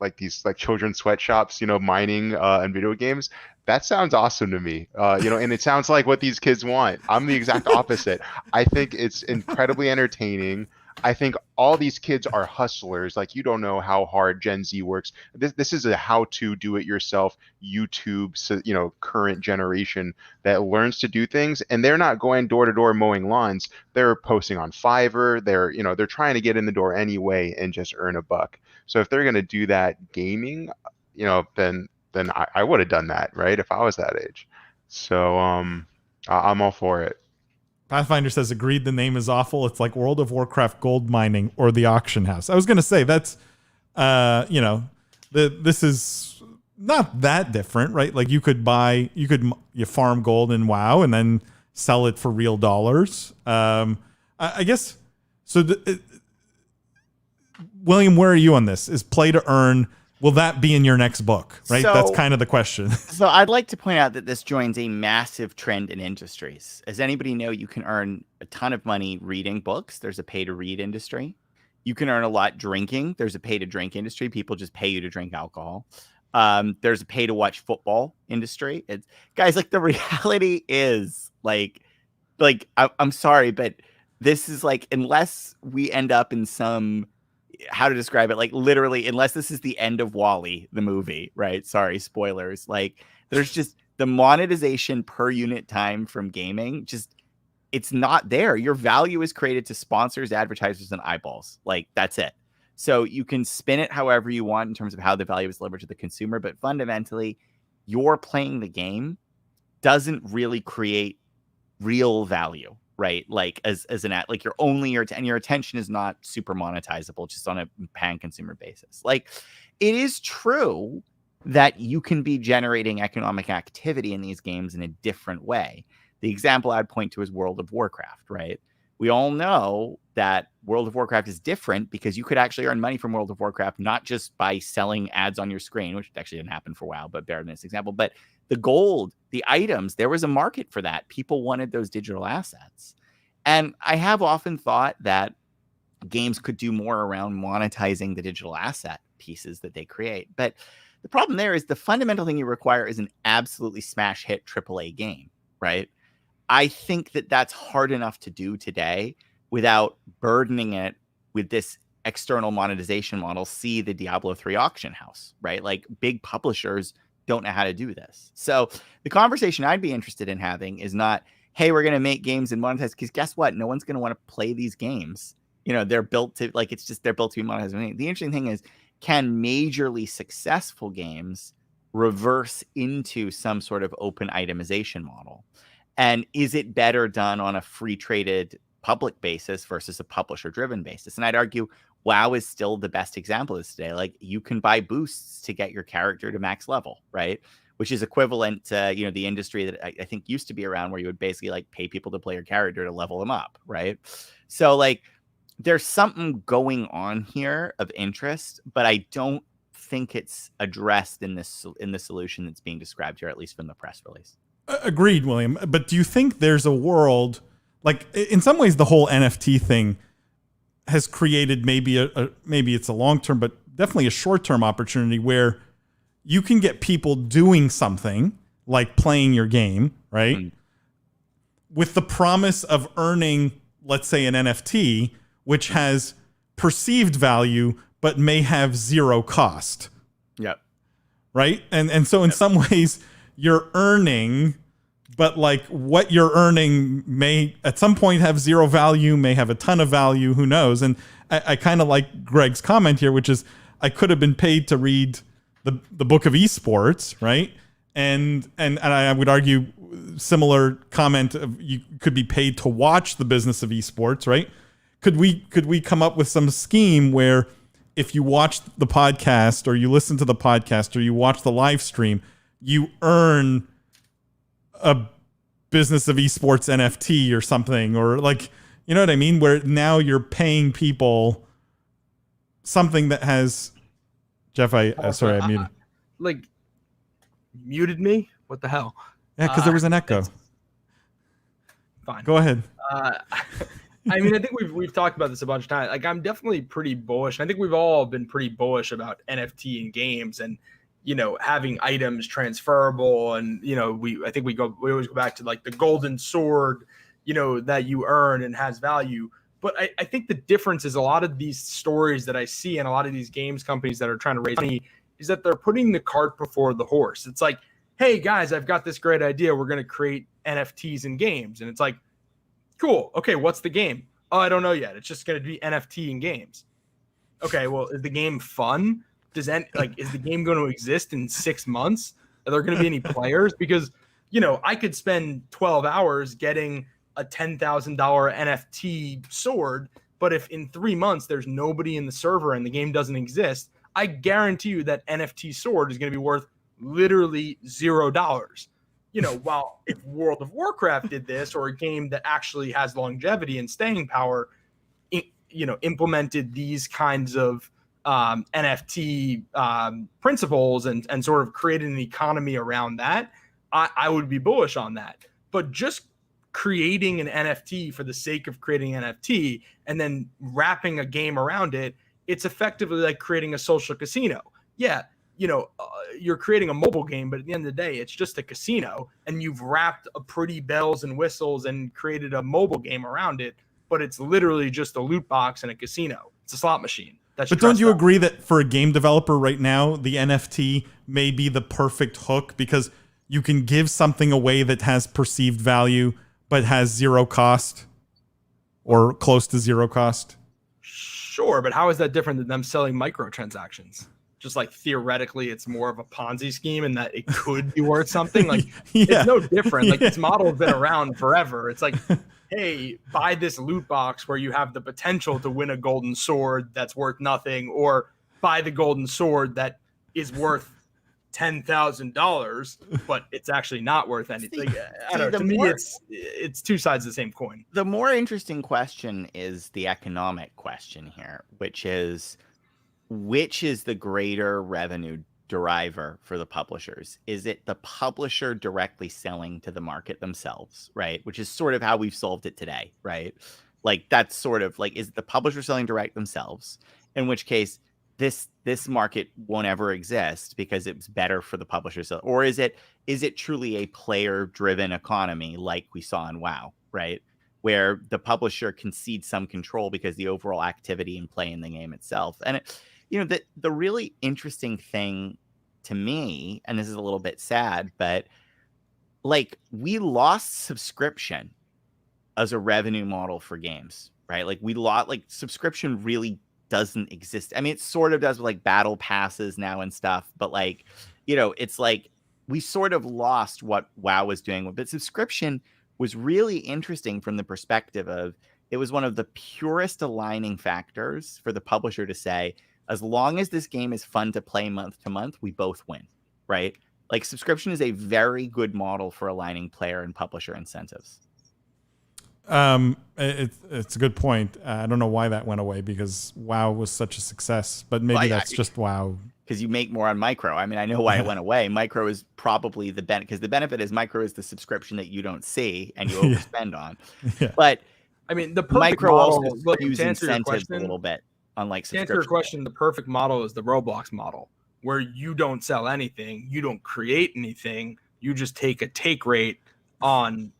like these like children's sweatshops, mining and video games. That sounds awesome to me, and it sounds like what these kids want. I'm the exact opposite. I think it's incredibly entertaining. I think all these kids are hustlers. Like, you don't know how hard Gen Z works. This is a how-to do-it-yourself YouTube, current generation that learns to do things, and they're not going door to door mowing lawns. They're posting on Fiverr. They're trying to get in the door anyway and just earn a buck. So if they're going to do that gaming, then I would have done that, right, if I was that age. So I'm all for it. Pathfinder says, agreed, the name is awful. It's like World of Warcraft gold mining or the auction house. I was going to say that's, this is not that different, right? Like you farm gold in WoW and then sell it for real dollars. I guess, so William, where are you on this? Is play to earn, will that be in your next book, right? That's kind of the question. So I'd like to point out that this joins a massive trend in industries. As anybody know, you can earn a ton of money reading books. There's a pay-to-read industry. You can earn a lot drinking. There's a pay-to-drink industry. People just pay you to drink alcohol. There's a pay-to-watch football industry. Guys, like, the reality is, I'm sorry, but this is like, unless we end up in some... how to describe it, like literally, unless this is the end of WALL-E, the movie, right? Sorry, spoilers. Like, There's just the monetization per unit time from gaming. Just it's not there. Your value is created to sponsors, advertisers, and eyeballs. Like that's it. So you can spin it however you want in terms of how the value is delivered to the consumer, but fundamentally, you're playing the game doesn't really create real value, right? Like as an ad, like your attention is not super monetizable just on a pan consumer basis. Like it is true that you can be generating economic activity in these games in a different way. The example I'd point to is World of Warcraft, right? We all know that World of Warcraft is different because you could actually earn money from World of Warcraft, not just by selling ads on your screen, which actually didn't happen for a while, but better than this example, but the gold, the items, there was a market for that. People wanted those digital assets. And I have often thought that games could do more around monetizing the digital asset pieces that they create. But the problem there is the fundamental thing you require is an absolutely smash hit AAA game, right? I think that that's hard enough to do today without burdening it with this external monetization model. See the Diablo 3 auction house, right? Like big publishers don't know how to do this. So the conversation I'd be interested in having is not, hey, we're going to make games and monetize, because guess what? No one's going to want to play these games. You know, they're built to they're built to be monetized. The interesting thing is, can majorly successful games reverse into some sort of open itemization model? And is it better done on a free traded public basis versus a publisher driven basis? And I'd argue WoW is still the best example of this today. Like you can buy boosts to get your character to max level, right? Which is equivalent to, you know, the industry that I think used to be around where you would basically like pay people to play your character to level them up, right? So like there's something going on here of interest, but I don't think it's addressed in the solution that's being described here, at least from the press release. Agreed, William. But do you think there's a world, like in some ways the whole NFT thing has created maybe maybe it's a long-term, but definitely a short-term opportunity where you can get people doing something like playing your game, right? Mm. With the promise of earning, let's say, an NFT, which has perceived value, but may have zero cost. Yep. Right. And so in some ways you're earning, but like what you're earning may at some point have zero value, may have a ton of value. Who knows? And I kind of like Greg's comment here, which is I could have been paid to read the book of esports. Right. And I would argue similar comment of you could be paid to watch the business of esports. Right. Could we come up with some scheme where if you watch the podcast or you listen to the podcast or you watch the live stream, you earn a business of esports NFT or something, or like, you know what I mean? Where now you're paying people something that has, Jeff, sorry, I muted. Like, muted me? What the hell? Yeah, because there was an echo. Fine. Go ahead. I mean, I think we've talked about this a bunch of times. Like, I'm definitely pretty bullish. I think we've all been pretty bullish about NFT in games and, you know, having items transferable. And, you know, we always go back to like the golden sword, you know, that you earn and has value. But I think the difference is a lot of these stories that I see and a lot of these games companies that are trying to raise money is that they're putting the cart before the horse. It's like, hey guys, I've got this great idea. We're going to create NFTs in games. And it's like, cool. Okay, what's the game? Oh, I don't know yet. It's just going to be NFT in games. Okay, well, is the game fun? Is the game going to exist in 6 months? Are there going to be any players? Because, you know, I could spend 12 hours getting a $10,000 NFT sword, but if in 3 months there's nobody in the server and the game doesn't exist, I guarantee you that NFT sword is going to be worth literally $0. You know, while if World of Warcraft did this, or a game that actually has longevity and staying power, you know, implemented these kinds of NFT principles and sort of created an economy around that, I would be bullish on that. But just creating an NFT for the sake of creating an NFT and then wrapping a game around it, it's effectively like creating a social casino. Yeah. You know, you're creating a mobile game, but at the end of the day, it's just a casino, and you've wrapped a pretty bells and whistles and created a mobile game around it, but it's literally just a loot box and a casino. It's a slot machine. But don't you agree that for a game developer right now, the NFT may be the perfect hook? Because you can give something away that has perceived value but has zero cost or close to zero cost? Sure, but how is that different than them selling microtransactions? Just like theoretically, it's more of a Ponzi scheme and that it could be worth something. Like it's no different. Like this model has been around forever. It's like, hey, buy this loot box where you have the potential to win a golden sword that's worth nothing, or buy the golden sword that is worth $10,000, but it's actually not worth anything. I don't know. To me, it's two sides of the same coin. The more interesting question is the economic question here, which is the greater revenue deriver for the publishers? Is it the publisher directly selling to the market themselves, right? Which is sort of how we've solved it today, right? Like that's sort of like, is the publisher selling direct themselves? In which case, this market won't ever exist because it's better for the publishers. Or is it truly a player-driven economy like we saw in WoW, right? Where the publisher concedes some control because the overall activity and play in the game itself. And the really interesting thing to me, and this is a little bit sad, but like we lost subscription as a revenue model for games, right? Like we lost, like subscription really doesn't exist. I mean, it sort of does with like battle passes now and stuff, but like, it's like we sort of lost what WoW was doing. But subscription was really interesting from the perspective of it was one of the purest aligning factors for the publisher to say, as long as this game is fun to play month to month, we both win, right? Like subscription is a very good model for aligning player and publisher incentives. It's a good point. I don't know why that went away because WoW was such a success, but maybe that's just WoW. Because you make more on micro. I mean, I know why it went away. Micro is probably the benefit, because the benefit is micro is the subscription that you don't see and you overspend on. Yeah. But I mean, the perfect micro model, also look, use to answer your incentives question, a little bit, unlike to subscription. answer your question, the perfect model is the Roblox model, where you don't sell anything, you don't create anything, you just take a take rate on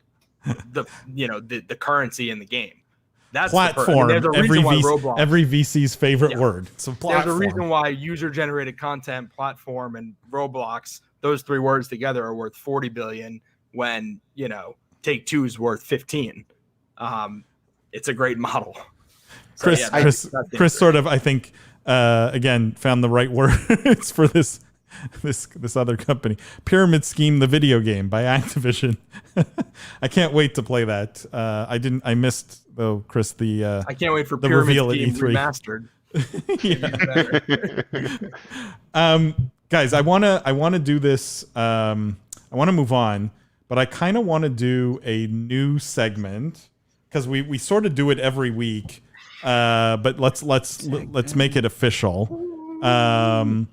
the currency in the game. That's platform. Every VC's favorite word. So platform. There's a reason why user-generated content, platform, and Roblox, those three words together are worth 40 billion when Take-Two is worth 15. It's a great model. So, Chris sort of, I think, again, found the right words for this other company. Pyramid Scheme, the video game by Activision. I can't wait to play that. I missed though, Chris, I can't wait for the Pyramid Scheme remastered. Guys, I wanna do this. I wanna move on, but I kind of want to do a new segment because we sort of do it every week. But let's make it official. And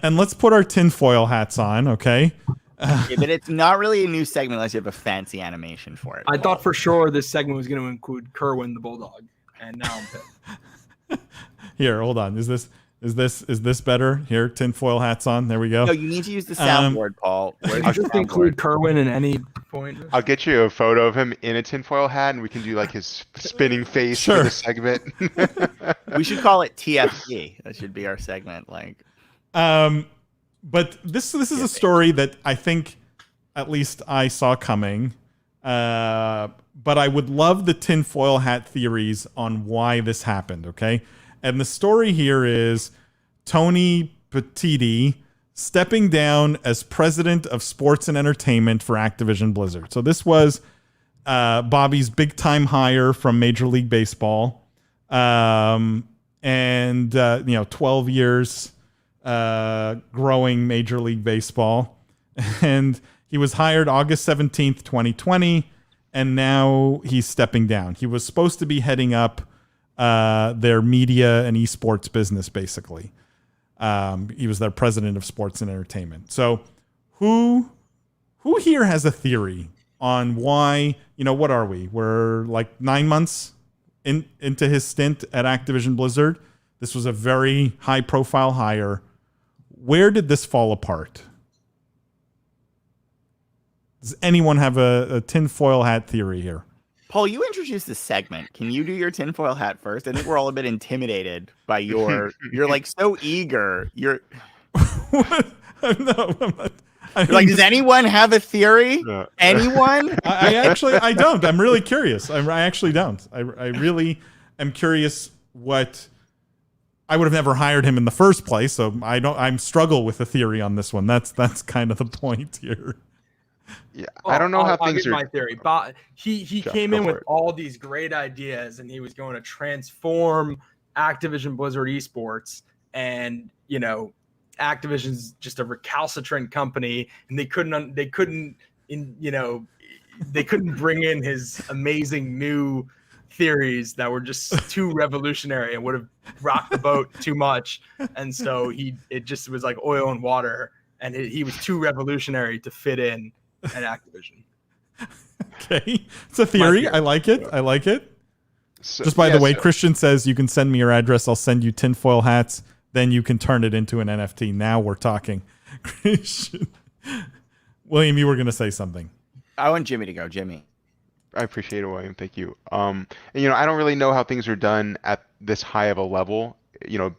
let's put our tinfoil hats on, okay? But it's not really a new segment unless you have a fancy animation for it. I thought for sure this segment was going to include Kerwin the Bulldog, and now I'm pissed. Here, hold on. Is this better? Here, tinfoil hats on. There we go. No, you need to use the soundboard, Paul. Can you just include Kerwin in any point? I'll get you a photo of him in a tinfoil hat, and we can do like his spinning face for the segment. We should call it TFG. That should be our segment, like. But this is a story that I think at least I saw coming. But I would love the tinfoil hat theories on why this happened, okay? And the story here is Tony Petitti stepping down as president of sports and entertainment for Activision Blizzard. So this was Bobby's big time hire from Major League Baseball. 12 years growing Major League Baseball. And he was hired August 17th, 2020, and now he's stepping down. He was supposed to be heading up their media and esports business, basically. He was their president of sports and entertainment. So who here has a theory on why, what are we? We're like 9 months into his stint at Activision Blizzard. This was a very high profile hire. Where did this fall apart? Does anyone have a tinfoil hat theory here? Paul, you introduced this segment. Can you do your tinfoil hat first? I think we're all a bit intimidated by you're like so eager. No, I'm not. Like, does anyone have a theory? Yeah. Anyone? I don't. I'm really curious. I actually don't. I really am curious what. I would have never hired him in the first place, so I'm struggle with the theory on this one. That's kind of the point here. Yeah, I don't know how I'll things give are. my theory. He Jeff, came go in for with it. all these great ideas, and he was going to transform Activision Blizzard Esports. And Activision's just a recalcitrant company, and they couldn't bring in his amazing new theories that were just too revolutionary and would have rocked the boat too much. And so it just was like oil and water, and he was too revolutionary to fit in at Activision. Okay, it's a theory. I like it. So, Just by the way, Christian says you can send me your address. I'll send you tinfoil hats. Then you can turn it into an NFT. Now we're talking. Christian. William, you were going to say something. I want Jimmy to go. Jimmy. I appreciate it, William. Thank you. And, I don't really know how things are done at this high of a level,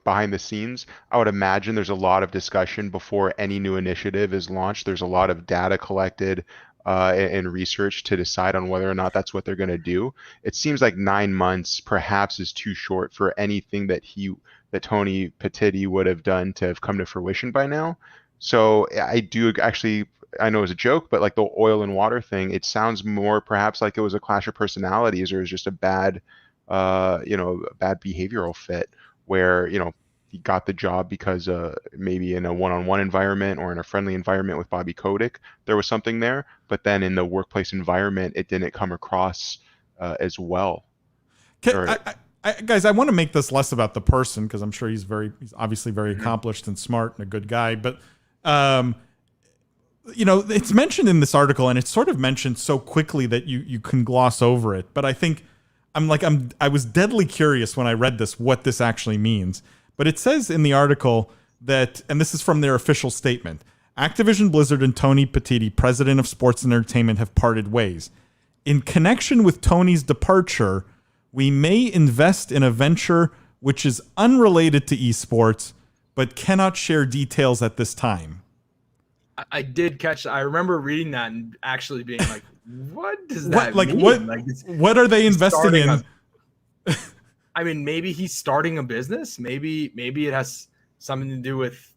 behind the scenes. I would imagine there's a lot of discussion before any new initiative is launched. There's a lot of data collected and research to decide on whether or not that's what they're going to do. It seems like 9 months perhaps is too short for anything that Tony Petitti would have done to have come to fruition by now. So I do actually. I know it's a joke, but like the oil and water thing, it sounds more perhaps like it was a clash of personalities, or it was just a bad, bad behavioral fit where, he got the job because maybe in a one-on-one environment or in a friendly environment with Bobby Kotick, there was something there, but then in the workplace environment, it didn't come across as well. Guys, I want to make this less about the person because I'm sure he's obviously very accomplished and smart and a good guy, but it's mentioned in this article, and it's sort of mentioned so quickly that you can gloss over it. But I think I was deadly curious when I read this, what this actually means. But it says in the article that, and this is from their official statement, Activision Blizzard and Tony Petitti, president of Sports and Entertainment, have parted ways. In connection with Tony's departure, we may invest in a venture which is unrelated to esports, but cannot share details at this time. I did catch. I remember reading that and actually being like, "What does that mean? What are they investing in?" I mean, maybe he's starting a business. Maybe it has something to do with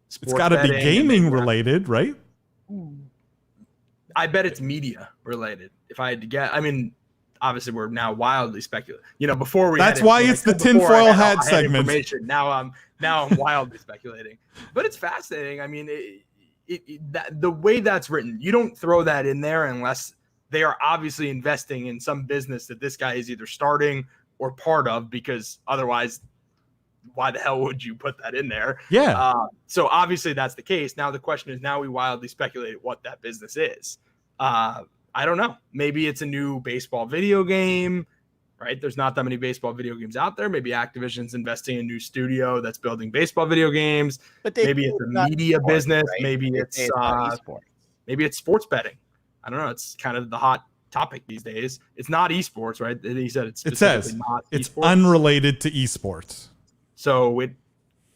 sports. It's got to be gaming related, right? I bet it's media related. If I had to guess, I mean, obviously we're now wildly speculating. Before we. That's why it's the tinfoil hat segment. Now I'm wildly speculating, but it's fascinating. I mean. The way that's written, you don't throw that in there unless they are obviously investing in some business that this guy is either starting or part of, because otherwise, why the hell would you put that in there? Yeah. So obviously that's the case. Now the question is, now we wildly speculate what that business is. I don't know. Maybe it's a new baseball video game, right? There's not that many baseball video games out there. Maybe Activision's investing in a new studio that's building baseball video games. But maybe it's a media business. Right? Maybe it's sports betting. I don't know. It's kind of the hot topic these days. It's not esports, right? He said it's not it's esports. Unrelated to esports. So it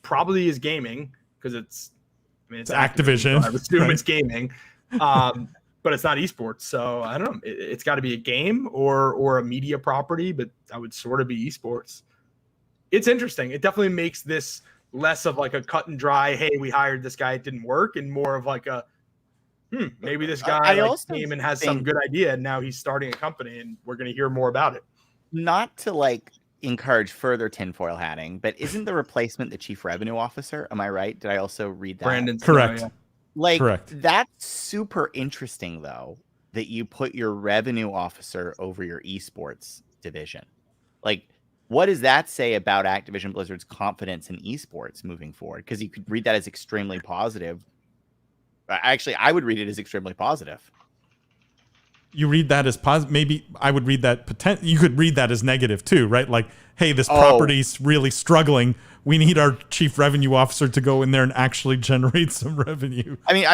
probably is gaming because it's Activision. So I would assume it's gaming. But it's not esports, so I don't know. It's got to be a game or a media property, but that would sort of be esports. It's interesting. It definitely makes this less of like a cut and dry, hey, we hired this guy, it didn't work, and more of like a, maybe this guy came and has some good idea, and now he's starting a company, and we're going to hear more about it. Not to encourage further tinfoil hatting, but isn't the replacement the chief revenue officer? Am I right? Did I also read that? Brandon. Correct. Yeah. Correct. That's super interesting, though, that you put your revenue officer over your esports division. What does that say about Activision Blizzard's confidence in esports moving forward? Because you could read that as extremely positive. Actually, I would read it as extremely positive. You read that as positive. Maybe I would read that. You could read that as negative too, right? Like, hey, this property's really struggling. We need our chief revenue officer to go in there and actually generate some revenue. I mean,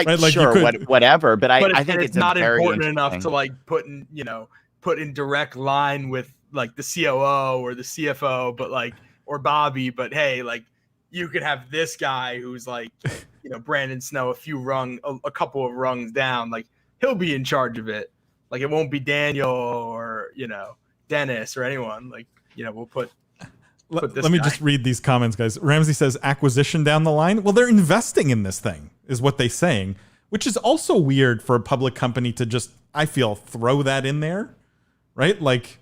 whatever, but I think it's not important enough to put in direct line with the COO or the CFO, but or Bobby. But hey, you could have this guy who's like, Brandon Snow, a couple of rungs down, like he'll be in charge of it. Like it won't be Daniel or, Dennis or anyone. Like, we'll put this Let me guy. just read these comments, guys. Ramsey says acquisition down the line. Well, they're investing in this thing is what they're saying, which is also weird for a public company to just, I feel, throw that in there, right? Like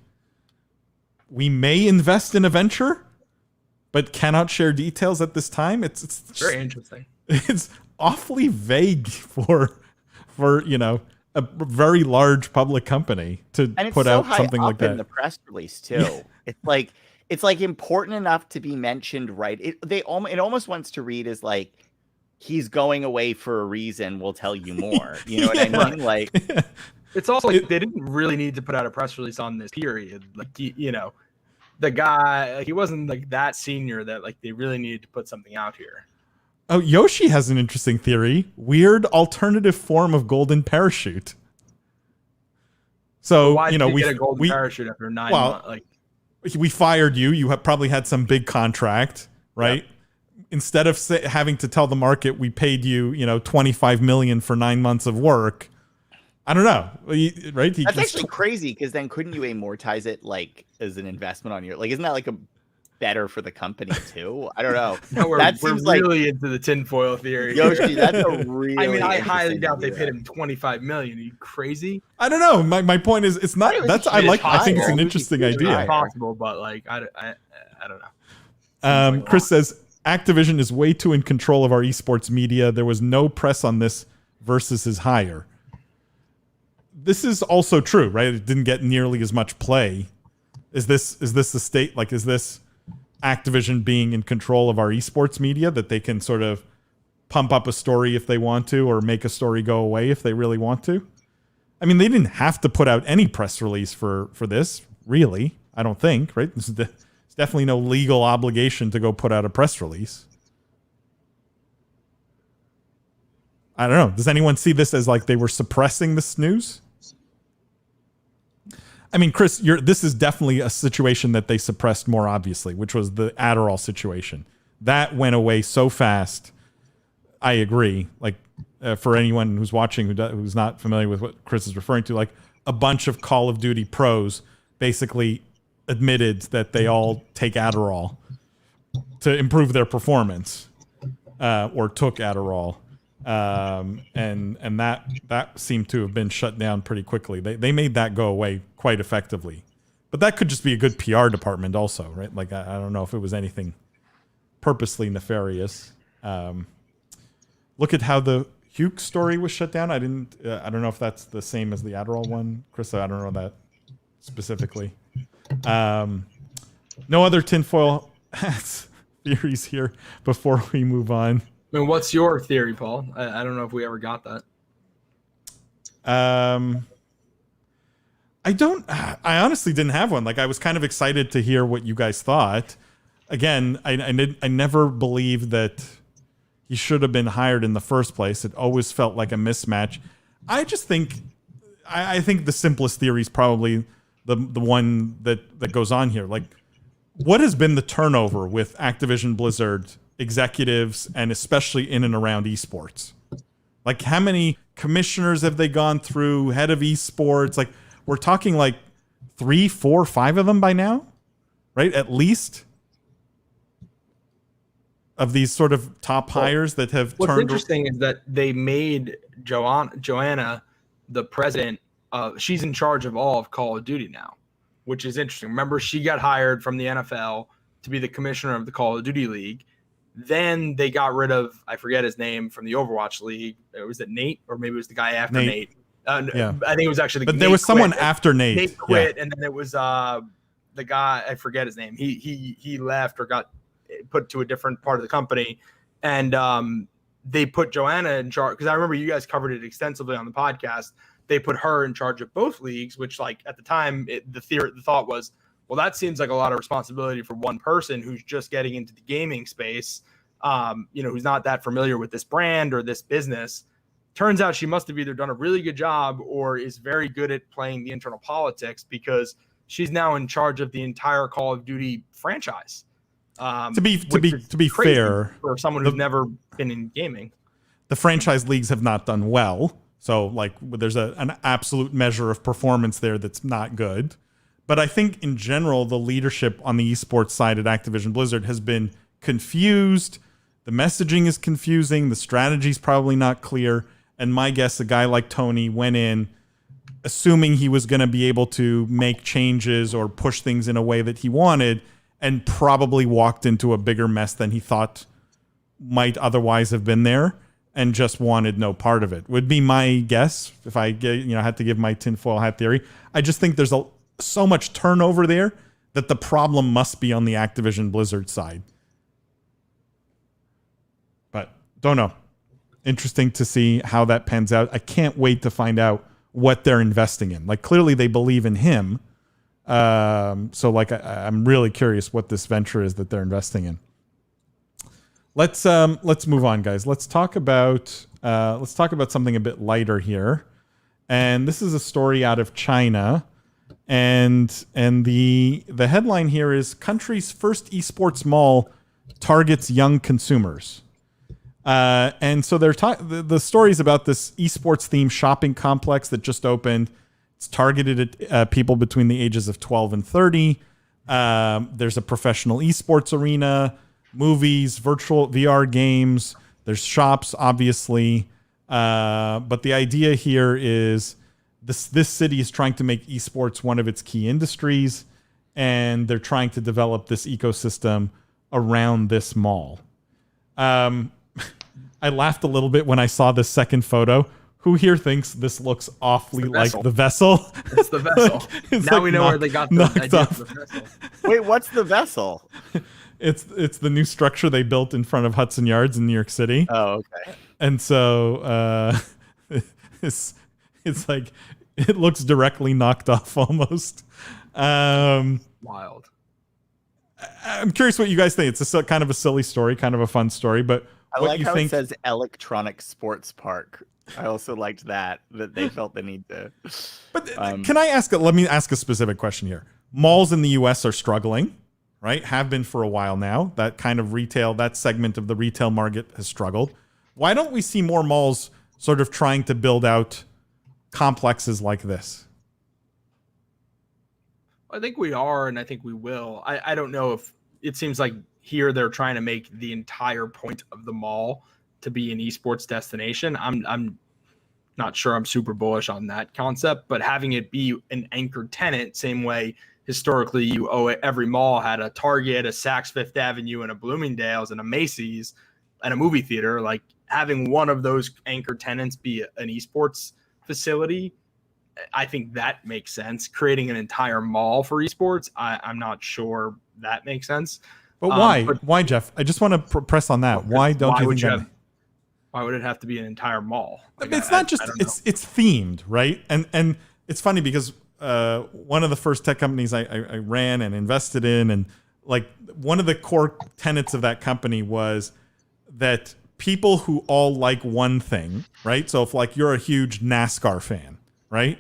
we may invest in a venture, but cannot share details at this time. It's very interesting. It's awfully vague for a very large public company to put out something like that in the press release too. Yeah. It's like important enough to be mentioned, right? It almost wants to read as like he's going away for a reason. We'll tell you more. You know what I mean? Like it's also like they didn't really need to put out a press release on this period. Like the guy, like, he wasn't like that senior that like they really needed to put something out here. Oh, Yoshi has an interesting theory. Weird alternative form of golden parachute. So, why did you get a golden parachute after 9 months? Like, we fired you. You have probably had some big contract, right? Yep. Instead of having to tell the market we paid you, $25 million for 9 months of work. I don't know, right? That's actually crazy because then couldn't you amortize it like as an investment on your isn't that like a better for the company too? I don't know. No, we're really into the tinfoil theory. Yoshi, that's a really. I mean, I highly doubt they paid him $25 million. Are you crazy? I don't know. My point is, it's not. I think it's an interesting idea. It's possible, but like I don't know. Chris says Activision is way too in control of our esports media. There was no press on this versus his hire. This is also true, right? It didn't get nearly as much play. Is this the state? Like, is this Activision being in control of our esports media that they can sort of pump up a story if they want to, or make a story go away if they really want to? I mean, they didn't have to put out any press release for this, really. I don't think, right? There's definitely no legal obligation to go put out a press release. I don't know. Does anyone see this as like they were suppressing this news? I mean, Chris, this is definitely a situation that they suppressed more obviously, which was the Adderall situation. That went away so fast. I agree. Like, for anyone who's watching who's not familiar with what Chris is referring to, like a bunch of Call of Duty pros basically admitted that they all take Adderall to improve their performance, or took Adderall. And that seemed to have been shut down pretty quickly. They made that go away quite effectively, but that could just be a good PR department also, right? Like, I don't know if it was anything purposely nefarious. Look at how the Hugh story was shut down. I don't know if that's the same as the Adderall one, Chris. I don't know that specifically. No other tinfoil hats theories here before we move on. I mean, what's your theory, Paul? I don't know if we ever got that. I honestly didn't have one. Like, I was kind of excited to hear what you guys thought. Again, I never believed that he should have been hired in the first place. It always felt like a mismatch. I just think, I think the simplest theory is probably the one that goes on here. Like, what has been the turnover with Activision Blizzard executives, and especially in and around esports? Like, how many commissioners have they gone through, head of esports? Like, we're talking like 3, 4, 5 of them by now, right? At least, of these sort of top hires that have What's turned. Interesting is that they made Joanna the president. She's in charge of all of Call of Duty now, which is interesting. Remember, she got hired from the NFL to be the commissioner of the Call of Duty League. Then they got rid of, I forget his name, from the Overwatch League. Was it Nate, or maybe it was the guy after Nate? Yeah. I think it was actually. But Nate there was someone quit. after Nate. Nate quit, and then it was the guy, I forget his name. He left or got put to a different part of the company, and they put Joanna in charge, because I remember you guys covered it extensively on the podcast. They put her in charge of both leagues, which, like, at the time, the thought was, well, that seems like a lot of responsibility for one person who's just getting into the gaming space, who's not that familiar with this brand or this business. Turns out she must have either done a really good job or is very good at playing the internal politics, because she's now in charge of the entire Call of Duty franchise. To be fair, for someone who's never been in gaming, the franchise leagues have not done well. So like there's an absolute measure of performance there that's not good. But I think in general, the leadership on the esports side at Activision Blizzard has been confused. The messaging is confusing. The strategy's probably not clear. And my guess, a guy like Tony went in assuming he was going to be able to make changes or push things in a way that he wanted, and probably walked into a bigger mess than he thought might otherwise have been there, and just wanted no part of it. Would be my guess if I had to give my tinfoil hat theory. I just think there's so much turnover there that the problem must be on the Activision Blizzard side. But don't know. Interesting to see how that pans out. I can't wait to find out what they're investing in. Like, clearly they believe in him. So like I'm really curious what this venture is that they're investing in. Let's move on, guys. Let's talk about something a bit lighter here. And this is a story out of China. And the headline here is country's first esports mall targets young consumers. And so the story is about this esports themed shopping complex that just opened. It's targeted at people between the ages of 12 and 30. There's a professional esports arena, movies, virtual VR games. There's shops, obviously. But the idea here is this city is trying to make esports one of its key industries, and they're trying to develop this ecosystem around this mall. I laughed a little bit when I saw this second photo. Who here thinks this looks awfully like the vessel? It's the vessel. Now we know where they got the idea for the vessel. Wait, what's the vessel? It's the new structure they built in front of Hudson Yards in New York City. Oh, okay. And so it's like it looks directly knocked off almost. Wild. I'm curious what you guys think. It's kind of a silly story, kind of a fun story, but I like how it says Electronic Sports Park. I also liked that they felt the need to. But can I ask? Let me ask a specific question here. Malls in the U.S. are struggling, right? Have been for a while now. That kind of retail, that segment of the retail market has struggled. Why don't we see more malls sort of trying to build out complexes like this? I think we are, and I think we will. I don't know if it seems like here they're trying to make the entire point of the mall to be an esports destination. I'm not sure I'm super bullish on that concept, but having it be an anchor tenant, same way historically every mall had a Target, a Saks Fifth Avenue, and a Bloomingdale's, and a Macy's, and a movie theater. Like, having one of those anchor tenants be an esports facility, I think that makes sense. Creating an entire mall for esports, I'm not sure that makes sense. But why? Why, Jeff? I just want to press on that. Why don't you think that? Why would it have to be an entire mall? Like, it's not just it's themed, right? And it's funny because one of the first tech companies I ran and invested in, and like one of the core tenets of that company was that people who all like one thing, right? So if like you're a huge NASCAR fan, right?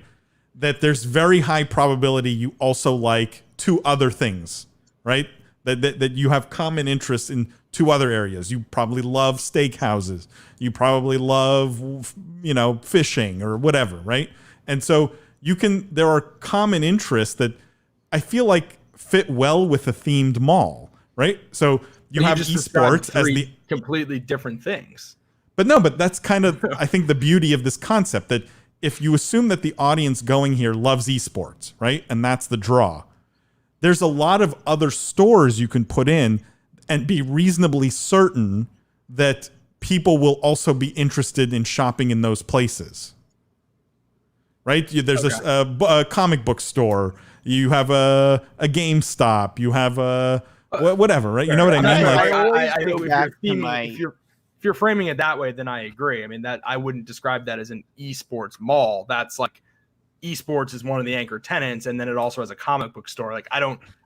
That there's very high probability you also like two other things, right? That you have common interests in two other areas. You probably love steakhouses. You probably love, fishing or whatever, right? And so there are common interests that I feel like fit well with a themed mall, right? So you have esports as the completely different things. But that's kind of, I think, the beauty of this concept, that if you assume that the audience going here loves esports, right? And that's the draw. There's a lot of other stores you can put in and be reasonably certain that people will also be interested in shopping in those places, right? There's a comic book store. You have a GameStop. You have a whatever, right? You know what I mean? If you're framing it that way, then I agree. I mean, that I wouldn't describe that as an esports mall. That's like esports is one of the anchor tenants, and then it also has a comic book store. Like,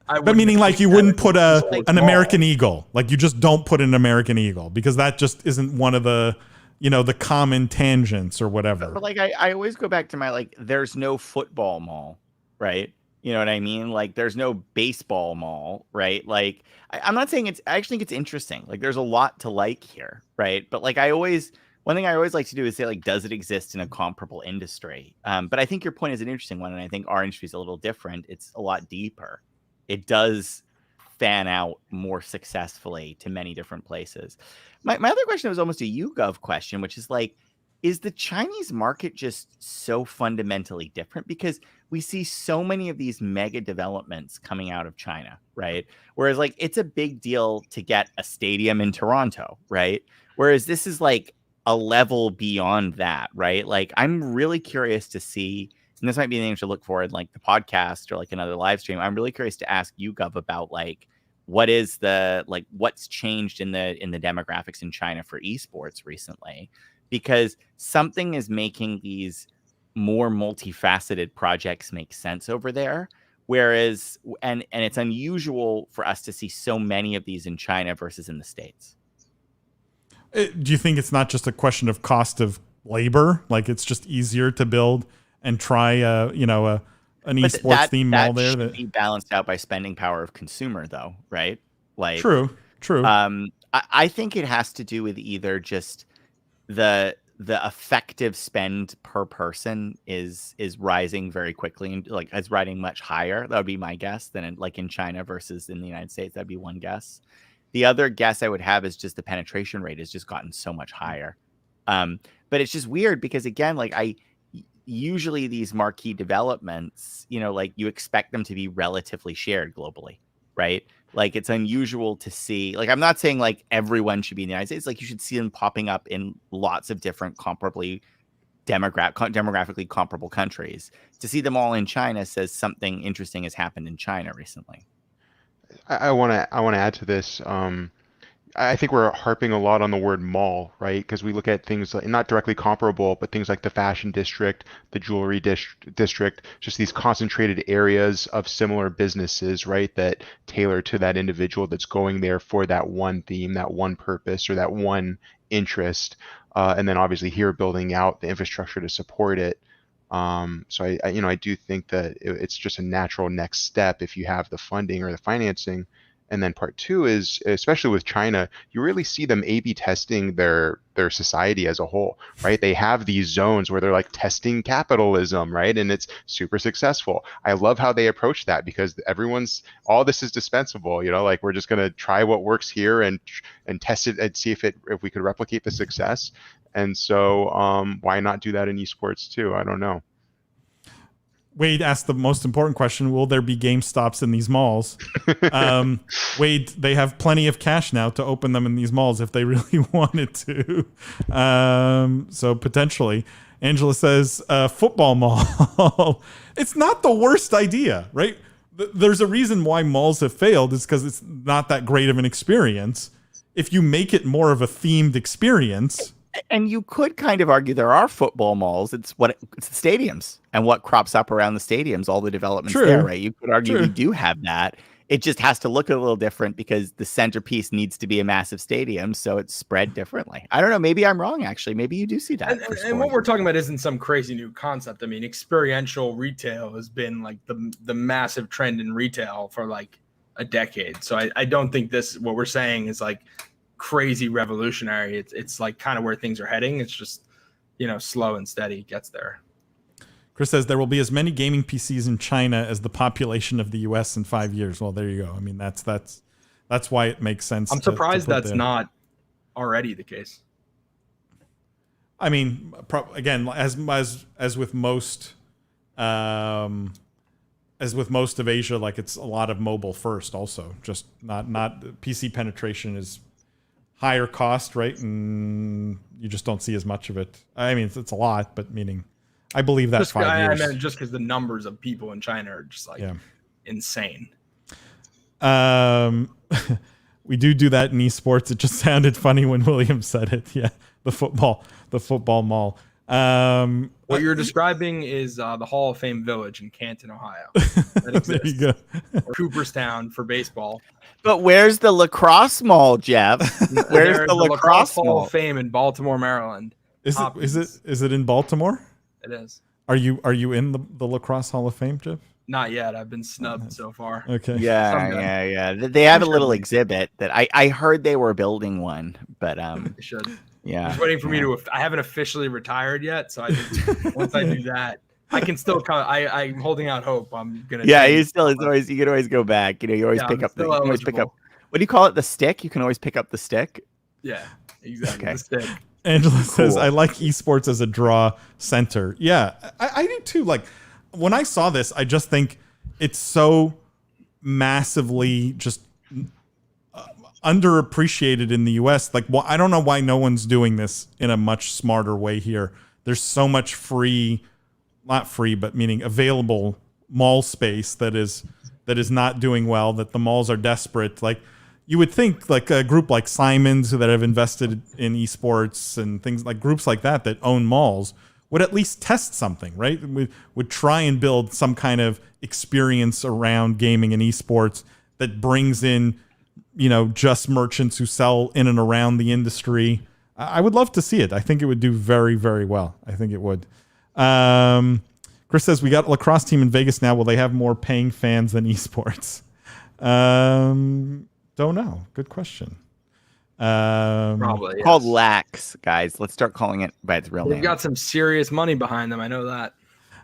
but meaning like you wouldn't put an American Eagle. Like, you just don't put an American Eagle because that just isn't one of the, the common tangents or whatever. But like, I always go back to my, like, there's no football mall, right? You know what I mean? Like there's no baseball mall, right? Like I'm not saying I actually think it's interesting. Like there's a lot to like here, right? But like one thing I always like to do is say, like, does it exist in a comparable industry? But I think your point is an interesting one. And I think our industry is a little different. It's a lot deeper. It does fan out more successfully to many different places. My other question was almost a YouGov question, which is like, is the Chinese market just so fundamentally different? Because we see so many of these mega developments coming out of China, right? Whereas like it's a big deal to get a stadium in Toronto, right? Whereas this is like a level beyond that, right? Like I'm really curious to see, and this might be the thing to look for in like the podcast or like another live stream. I'm really curious to ask YouGov about like what's changed in the demographics in China for esports recently, because something is making these more multifaceted projects make sense over there. Whereas, and it's unusual for us to see so many of these in China versus in the States. Do you think it's not just a question of cost of labor? Like it's just easier to build and try an esports theme mall there that be balanced out by spending power of consumer, though, right? Like true. I think it has to do with either just the effective spend per person is rising very quickly and like is riding much higher. That would be my guess than in China versus in the United States. That'd be one guess. The other guess I would have is just the penetration rate has just gotten so much higher. But it's just weird because again, like usually these marquee developments, like you expect them to be relatively shared globally, right? Like it's unusual to see, like, I'm not saying like everyone should be in the United States. Like you should see them popping up in lots of different demographically comparable countries. To see them all in China says something interesting has happened in China recently. I want to add to this. I think we're harping a lot on the word mall, right? Because we look at things like, not directly comparable, but things like the fashion district, the jewelry district, just these concentrated areas of similar businesses, right? That tailor to that individual that's going there for that one theme, that one purpose, or that one interest. And then obviously here building out the infrastructure to support it. So I do think that it's just a natural next step if you have the funding or the financing. And then part two is, especially with China, you really see them A/B testing their society as a whole, right? They have these zones where they're like testing capitalism, right? And it's super successful. I love how they approach that because all this is dispensable, like we're just going to try what works here and test it and see if we could replicate the success. And so why not do that in esports too? I don't know. Wade asked the most important question: will there be GameStops in these malls? Wade, they have plenty of cash now to open them in these malls if they really wanted to. So potentially. Angela says, football mall. It's not the worst idea, right? There's a reason why malls have failed. It's because it's not that great of an experience. If you make it more of a themed experience... And you could kind of argue there are football malls. It's the stadiums and what crops up around the stadiums, all the developments there, right? You could argue you do have that. It just has to look a little different because the centerpiece needs to be a massive stadium, so it's spread differently. I don't know. Maybe I'm wrong, actually. Maybe you do see that. And what we're talking about isn't some crazy new concept. I mean, experiential retail has been like the massive trend in retail for like a decade. So I don't think what we're saying is like crazy revolutionary. It's like kind of where things are heading. It's just slow and steady gets there. Chris says there will be as many gaming PCs in China as the population of the US in 5 years. Well, there you go. I mean, that's why it makes sense. I'm surprised that's not already the case. I mean, again, as with most of Asia, like it's a lot of mobile first. Also, just not PC penetration is higher cost, right? And you just don't see as much of it. I mean, it's a lot, but meaning I believe that just, 5 years. I meant just because the numbers of people in China are just like insane. We do that in esports. It just sounded funny when William said it. Yeah, the football mall. What you're describing is the Hall of Fame Village in Canton, Ohio. That exists. There you go. Or Cooperstown for baseball. But where's the lacrosse mall, Jeff? Where's the lacrosse Hall of Fame in Baltimore, Maryland? Is it in Baltimore? It is. Are you in the lacrosse Hall of Fame, Jeff? Not yet. I've been snubbed so far. Okay. Yeah. They have a little exhibit that I heard they were building one, but They should. yeah. Just waiting for me to. I haven't officially retired yet, so I think once I do that, I can still come. I'm holding out hope. I'm gonna. Yeah, you can always go back. You always pick up what do you call it? The stick. You can always pick up the stick. Yeah, exactly. Okay. The stick. Angela says, I like esports as a draw center. Yeah, I do too. Like, when I saw this, I just think it's so massively just underappreciated in the US. Like, well, I don't know why no one's doing this in a much smarter way here. There's so much not free, but meaning available mall space that is not doing well, that the malls are desperate. Like, you would think like a group like Simon's that have invested in esports and things like groups like that own malls would at least test something, right? Would try and build some kind of experience around gaming and esports that brings in, just merchants who sell in and around the industry. I would love to see it. I think it would do very, very well. I think it would. Chris says, we got a lacrosse team in Vegas now. Will they have more paying fans than esports? Don't know. Good question. Probably yes. Called Lax, guys. Let's start calling it by its real name. They've got some serious money behind them. I know that.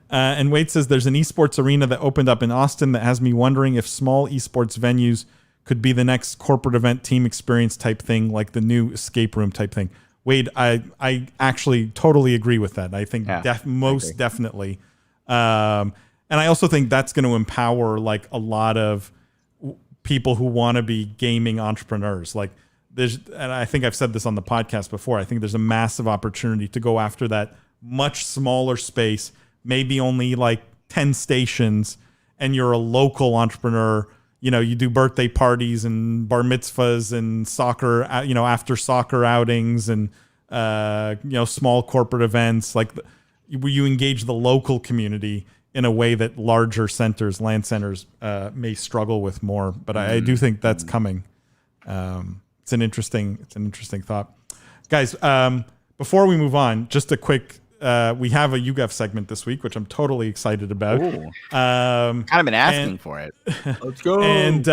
And Wade says there's an esports arena that opened up in Austin that has me wondering if small esports venues could be the next corporate event team experience type thing, like the new escape room type thing. Wade, I actually totally agree with that. I think most definitely. And I also think that's going to empower like a lot of people who want to be gaming entrepreneurs. Like and I think I've said this on the podcast before, I think there's a massive opportunity to go after that much smaller space, maybe only like 10 stations, and you're a local entrepreneur. You do birthday parties and bar mitzvahs and soccer, after soccer outings and, small corporate events. Like you engage the local community in a way that larger centers, land centers, may struggle with more. But I do think that's coming. It's an interesting thought, guys. Before we move on, just a quick. We have a YouGov segment this week, which I'm totally excited about. Kind of been asking for it. Let's go. And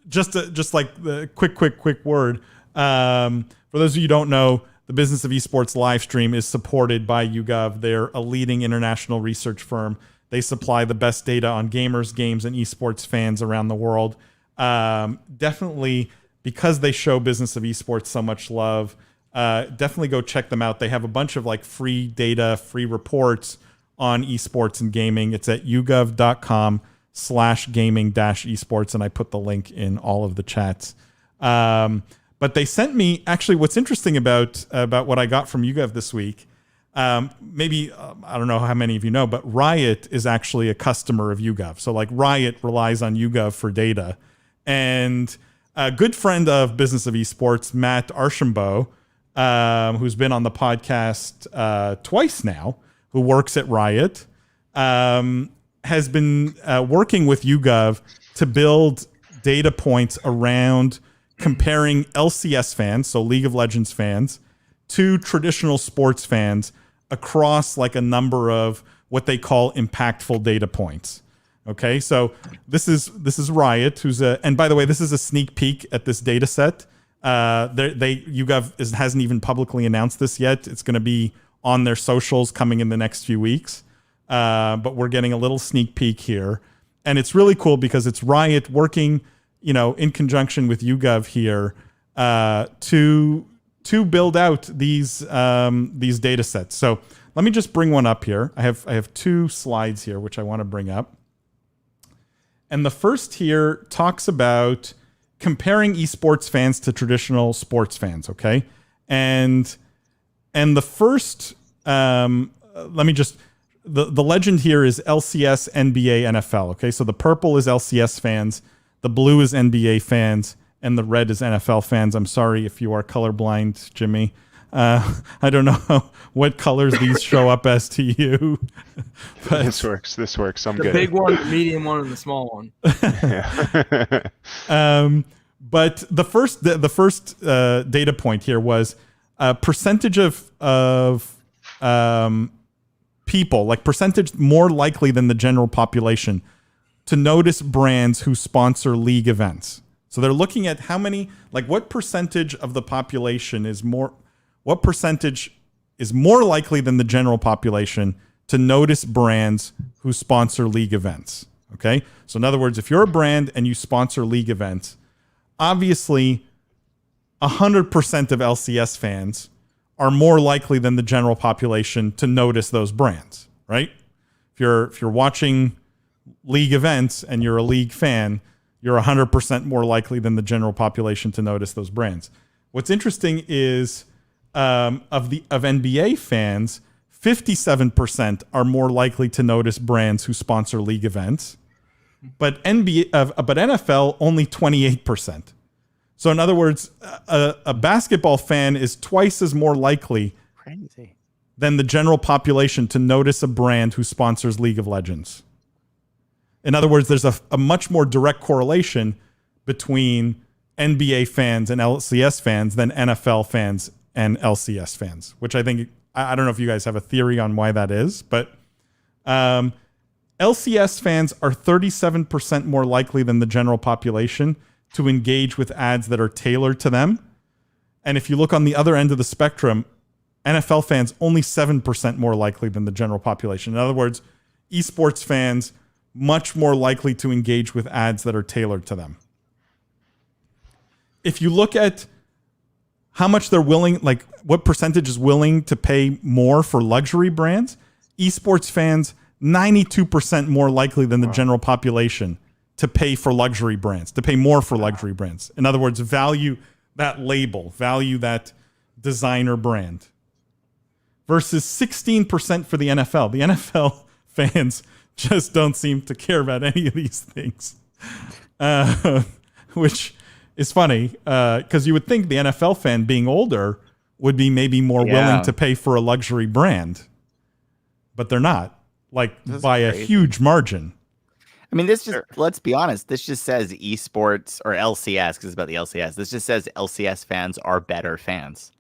just like the quick word. For those of you who don't know, the Business of Esports live stream is supported by YouGov. They're a leading international research firm. They supply the best data on gamers, games, and esports fans around the world. Definitely, because they show Business of Esports so much love, definitely go check them out. They have a bunch of like free data, free reports on esports and gaming. It's at yougov.com/gaming-esports, and I put the link in all of the chats. But they sent me, actually, what's interesting about what I got from YouGov this week, maybe, I don't know how many of you know, but Riot is actually a customer of YouGov. So like Riot relies on YouGov for data. And a good friend of Business of Esports, Matt Archambault, who's been on the podcast twice now, who works at Riot, has been working with YouGov to build data points around comparing LCS fans, so League of Legends fans, to traditional sports fans across like a number of what they call impactful data points. Okay, so this is Riot, who's and by the way, this is a sneak peek at this data set. YouGov hasn't even publicly announced this yet. It's going to be on their socials coming in the next few weeks. But we're getting a little sneak peek here, and it's really cool because it's Riot working, in conjunction with YouGov here to build out these data sets. So let me just bring one up here. I have two slides here which I want to bring up, and the first here talks about comparing esports fans to traditional sports fans. Okay, and the first let me just. The legend here is LCS, NBA, NFL. Okay, so the purple is LCS fans, the blue is NBA fans, and the red is NFL fans. I'm sorry if you are colorblind, Jimmy. I don't know what colors these show up as to you. But This works. I'm good. The big one, the medium one, and the small one. But the first data point here was percentage of people, like percentage more likely than the general population, to notice brands who sponsor league events. So they're looking at how many, like what percentage of the population what percentage is more likely than the general population to notice brands who sponsor league events. Okay. So in other words, if you're a brand and you sponsor league events, obviously 100% of LCS fans are more likely than the general population to notice those brands, right? If you're watching league events and you're a league fan, you're 100% more likely than the general population to notice those brands. What's interesting is of NBA fans, 57% are more likely to notice brands who sponsor league events, but NFL only 28%. So in other words, a basketball fan is twice as more likely than the general population to notice a brand who sponsors League of Legends. In other words, there's a much more direct correlation between NBA fans and LCS fans than NFL fans and LCS fans, which I think, I don't know if you guys have a theory on why that is, but LCS fans are 37% more likely than the general population to engage with ads that are tailored to them. And if you look on the other end of the spectrum, NFL fans only 7% more likely than the general population. In other words, esports fans much more likely to engage with ads that are tailored to them. If you look at how much they're willing, like what percentage is willing to pay more for luxury brands, esports fans, 92% more likely than the general population to pay for luxury brands, to pay more for luxury brands. In other words, value that label, value that designer brand. Versus 16% for the NFL. The NFL fans just don't seem to care about any of these things, which is funny because you would think the NFL fan being older would be maybe more willing to pay for a luxury brand, but they're not, like by a huge margin. I mean, this just, let's be honest, this just says esports or LCS, because it's about the LCS. This just says LCS fans are better fans.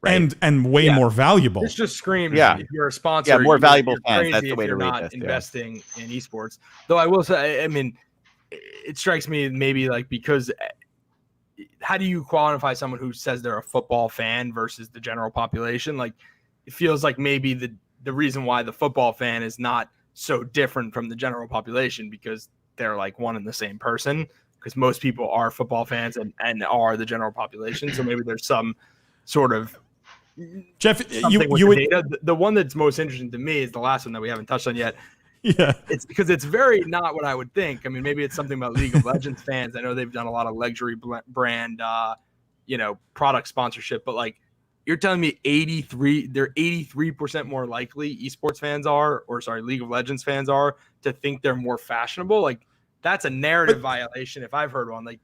Right? And way more valuable. This just screams if you're a sponsor. Yeah, more valuable you're fans. That's the way to read not this. Investing in esports. Though I will say, I mean, it strikes me maybe like because how do you quantify someone who says they're a football fan versus the general population? Like it feels like maybe the reason why the football fan is not so different from the general population because they're like one and the same person, because most people are football fans and are the general population. So maybe there's some sort of Jeff, the one that's most interesting to me is the last one that we haven't touched on yet. Yeah, it's because it's very not what I would think. I mean, maybe it's something about League of Legends fans. I know they've done a lot of luxury brand, product sponsorship, but like you're telling me they're 83% more likely esports fans are, League of Legends fans are to think they're more fashionable. Like that's a narrative violation if I've heard one. Like,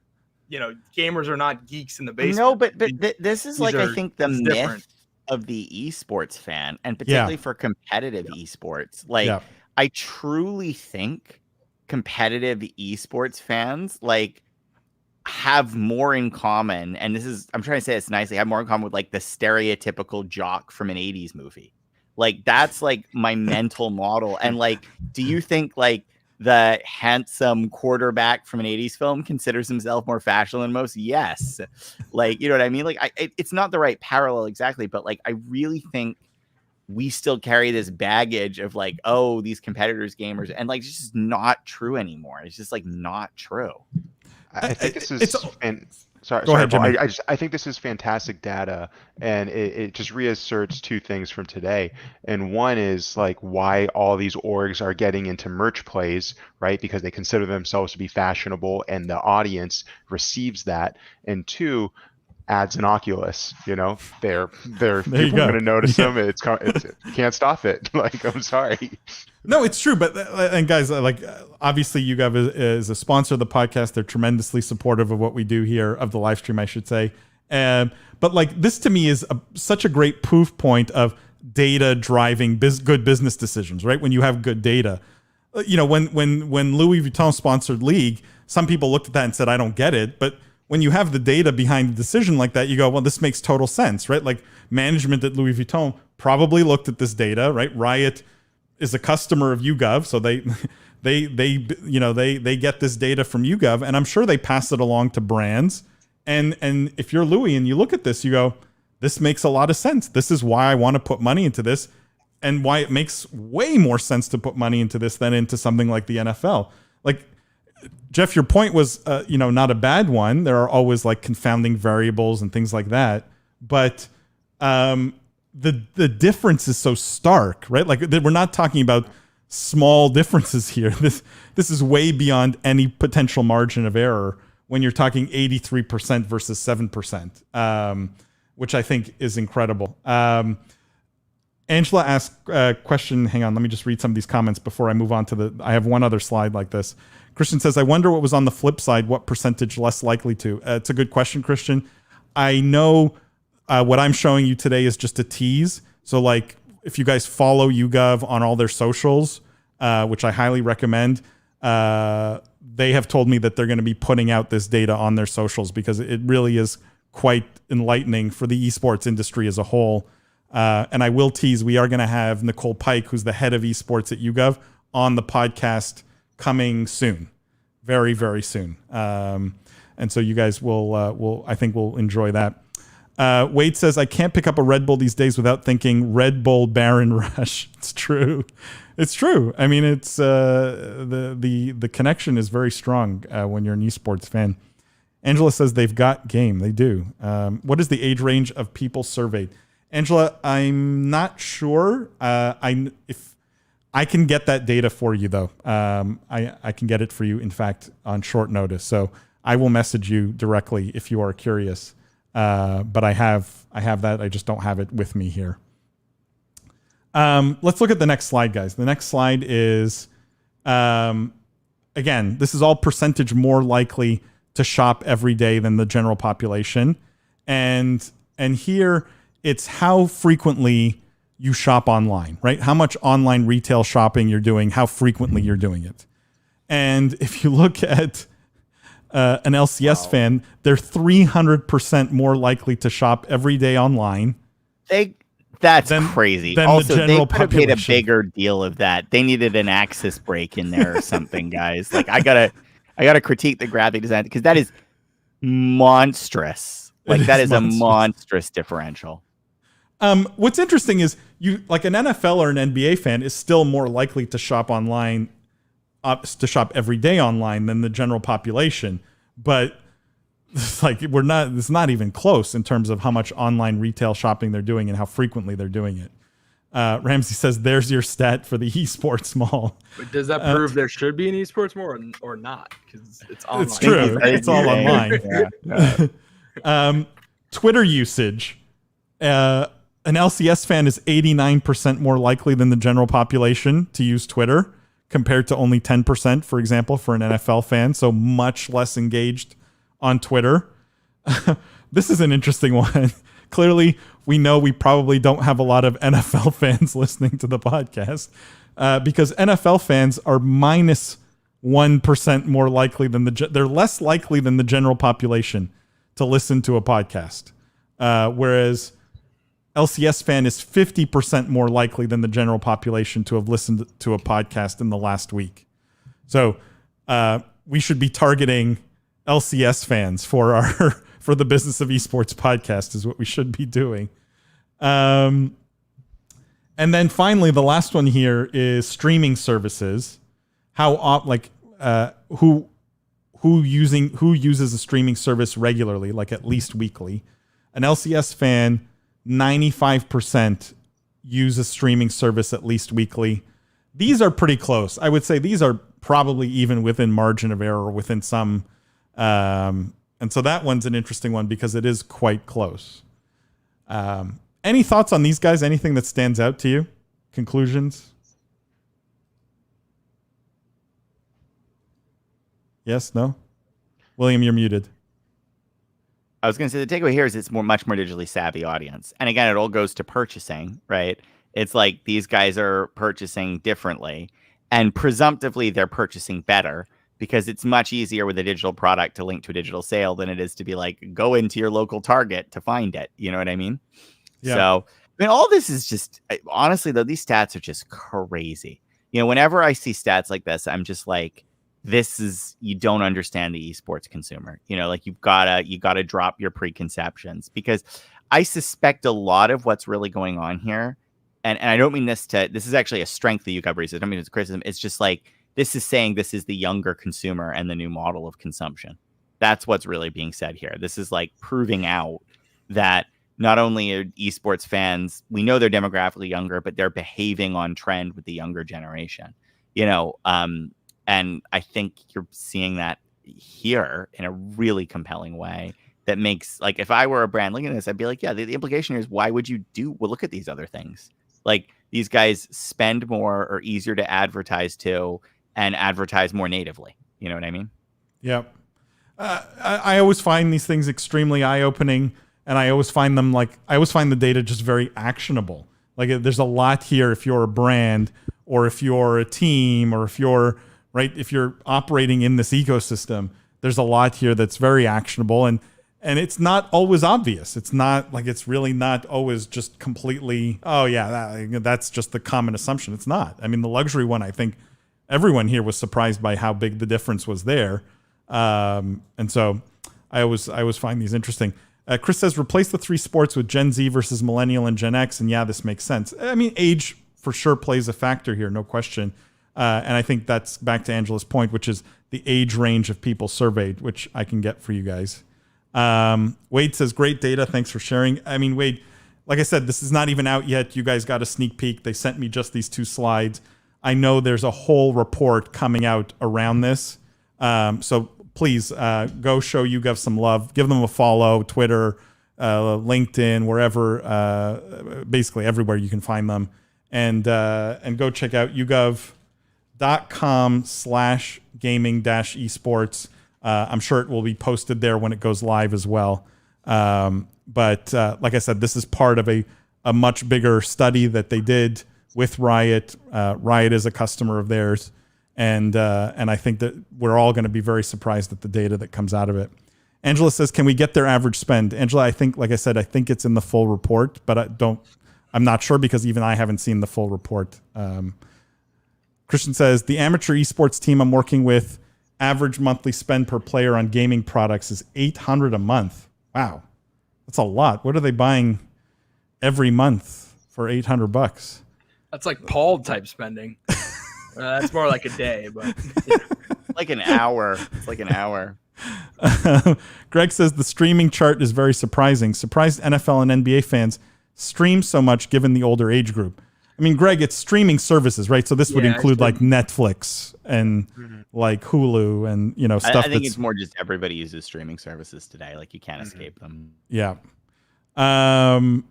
gamers are not geeks in the basement. No, but this is like, I think the myth of the esports fan, and particularly for competitive esports. Like, I truly think competitive esports fans like have more in common, and this is, I'm trying to say this nicely, have more in common with like the stereotypical jock from an 80s movie. Like that's like my mental model. And like, do you think like the handsome quarterback from an 80s film considers himself more fashionable than most? Yes. Like, you know what I mean? Like it's not the right parallel exactly, but like, I really think we still carry this baggage of like, oh, these competitors, gamers, and like, it's just not true anymore. It's just like not true. I think this is, sorry, Paul, I think this is fantastic data, and it just reasserts two things from today. And one is like why all these orgs are getting into merch plays, right? Because they consider themselves to be fashionable, and the audience receives that. And two, ads in Oculus, they're people going to notice them. It's you can't stop it. Like, I'm sorry. No, it's true. But and guys, like obviously you guys as a sponsor of the podcast, they're tremendously supportive of what we do here, of the live stream, I should say. But like this to me is such a great proof point of data driving good business decisions, right? When you have good data, when Louis Vuitton sponsored League, some people looked at that and said, I don't get it. But when you have the data behind the decision like that, you go, well, this makes total sense, right? Like management at Louis Vuitton probably looked at this data, right? Riot is a customer of YouGov, so they get this data from YouGov, and I'm sure they pass it along to brands. And if you're Louis and you look at this, you go, this makes a lot of sense. This is why I want to put money into this, and why it makes way more sense to put money into this than into something like the NFL. Like, Jeff, your point was, not a bad one. There are always like confounding variables and things like that, but the difference is so stark, right? Like, we're not talking about small differences here. This is way beyond any potential margin of error when you're talking 83% versus 7%, which I think is incredible. Angela asked a question. Hang on, let me just read some of these comments before I move on to I have one other slide like this. Christian says, I wonder what was on the flip side, what percentage less likely to? It's a good question, Christian. I know what I'm showing you today is just a tease. So like, if you guys follow YouGov on all their socials, which I highly recommend, they have told me that they're going to be putting out this data on their socials because it really is quite enlightening for the esports industry as a whole. And I will tease, we are going to have Nicole Pike, who's the head of esports at YouGov, on the podcast coming soon, very, very soon. And so you guys will enjoy that. Wade says, I can't pick up a Red Bull these days without thinking Red Bull Baron Rush. It's true. It's true. I mean, it's the connection is very strong when you're an esports fan. Angela says they've got game. They do. What is the age range of people surveyed? Angela, I'm not sure. If I can get that data for you, though. I can get it for you, in fact, on short notice. So I will message you directly if you are curious. But I have that. I just don't have it with me here. Let's look at the next slide, guys. The next slide is, again, this is all percentage more likely to shop every day than the general population. And here it's how frequently you shop online, right? How much online retail shopping you're doing, how frequently you're doing it. And if you look at an LCS fan, they're 300% more likely to shop every day online. That's crazy. Than also, the general they could have made a population. bigger deal of that. They needed an axis break in there or something, guys. Like, I gotta critique the graphic design because that is monstrous. Like, that is a monstrous differential. What's interesting is you like an NFL or an NBA fan is still more likely to shop online, to shop every day online than the general population. But it's like it's not even close in terms of how much online retail shopping they're doing and how frequently they're doing it. Ramsey says, there's your stat for the esports mall. But does that prove there should be an esports mall or not? Because it's online. It's true. It's all online. Twitter usage. An LCS fan is 89% more likely than the general population to use Twitter, compared to only 10%, for example, for an NFL fan. So much less engaged on Twitter. This is an interesting one. Clearly, we know we probably don't have a lot of NFL fans listening to the podcast because NFL fans are minus 1% more likely than they're less likely than the general population to listen to a podcast. Whereas LCS fan is 50% more likely than the general population to have listened to a podcast in the last week. So we should be targeting LCS fans for the Business of Esports podcast is what we should be doing. And then finally, the last one here is streaming services. Who uses a streaming service regularly, like at least weekly? An LCS fan, 95% use a streaming service at least weekly. These are pretty close. I would say these are probably even within margin of error, within some. And so that one's an interesting one because it is quite close. Any thoughts on these guys? Anything that stands out to you? Conclusions? Yes? No? William, you're muted. I was going to say the takeaway here is it's much more digitally savvy audience. And again, it all goes to purchasing, right? It's like these guys are purchasing differently and presumptively they're purchasing better because it's much easier with a digital product to link to a digital sale than it is to be like, go into your local Target to find it. You know what I mean? Yeah. So mean, all this is just honestly though, these stats are just crazy. You know, whenever I see stats like this, I'm just like, you don't understand the esports consumer. You know, like you gotta drop your preconceptions, because I suspect a lot of what's really going on here, and I don't mean this is actually a strength that you got raised. I don't mean it's criticism. It's just like, this is saying this is the younger consumer and the new model of consumption. That's what's really being said here. This is like proving out that not only are esports fans, we know they're demographically younger, but they're behaving on trend with the younger generation, you know? And I think you're seeing that here in a really compelling way that makes, like, if I were a brand looking at this, I'd be like, yeah, the implication here is, why would you look at these other things? Like, these guys spend more, or easier to advertise to, and advertise more natively. You know what I mean? Yeah. I always find these things extremely eye-opening, and I always find the data just very actionable. Like, there's a lot here if you're a brand, or if you're a team, or if you're operating in this ecosystem. There's a lot here that's very actionable, and it's not always obvious. It's not like, it's really not always just completely, oh yeah, that's just the common assumption. It's not. I mean, the luxury one, I think everyone here was surprised by how big the difference was there. And so I always find these interesting. Chris says, replace the 3 sports with Gen Z versus Millennial and Gen X. And yeah, this makes sense. I mean, age for sure plays a factor here, no question. And I think that's back to Angela's point, which is the age range of people surveyed, which I can get for you guys. Wade says, great data. Thanks for sharing. I mean, Wade, like I said, this is not even out yet. You guys got a sneak peek. They sent me just these 2 slides. I know there's a whole report coming out around this. So please go show YouGov some love. Give them a follow, Twitter, LinkedIn, wherever, basically everywhere you can find them. And go check out yougov.com/gaming-esports. I'm sure it will be posted there when it goes live as well. But like I said, this is part of a much bigger study that they did with Riot. Riot is a customer of theirs. And I think that we're all going to be very surprised at the data that comes out of it. Angela says, can we get their average spend? Angela, I think, like I said, I think it's in the full report, but I'm not sure, because even I haven't seen the full report. Christian says, the amateur esports team I'm working with, average monthly spend per player on gaming products is $800 a month. Wow. That's a lot. What are they buying every month for $800? That's like Paul type spending. That's more like a day, but like an hour. It's like an hour. Greg says the streaming chart is very surprising. Surprised NFL and NBA fans stream so much given the older age group. I mean, Greg, it's streaming services, right? So this would include like Netflix and like Hulu and, you know, stuff. I think it's more just everybody uses streaming services today. Like, you can't escape them. Yeah. And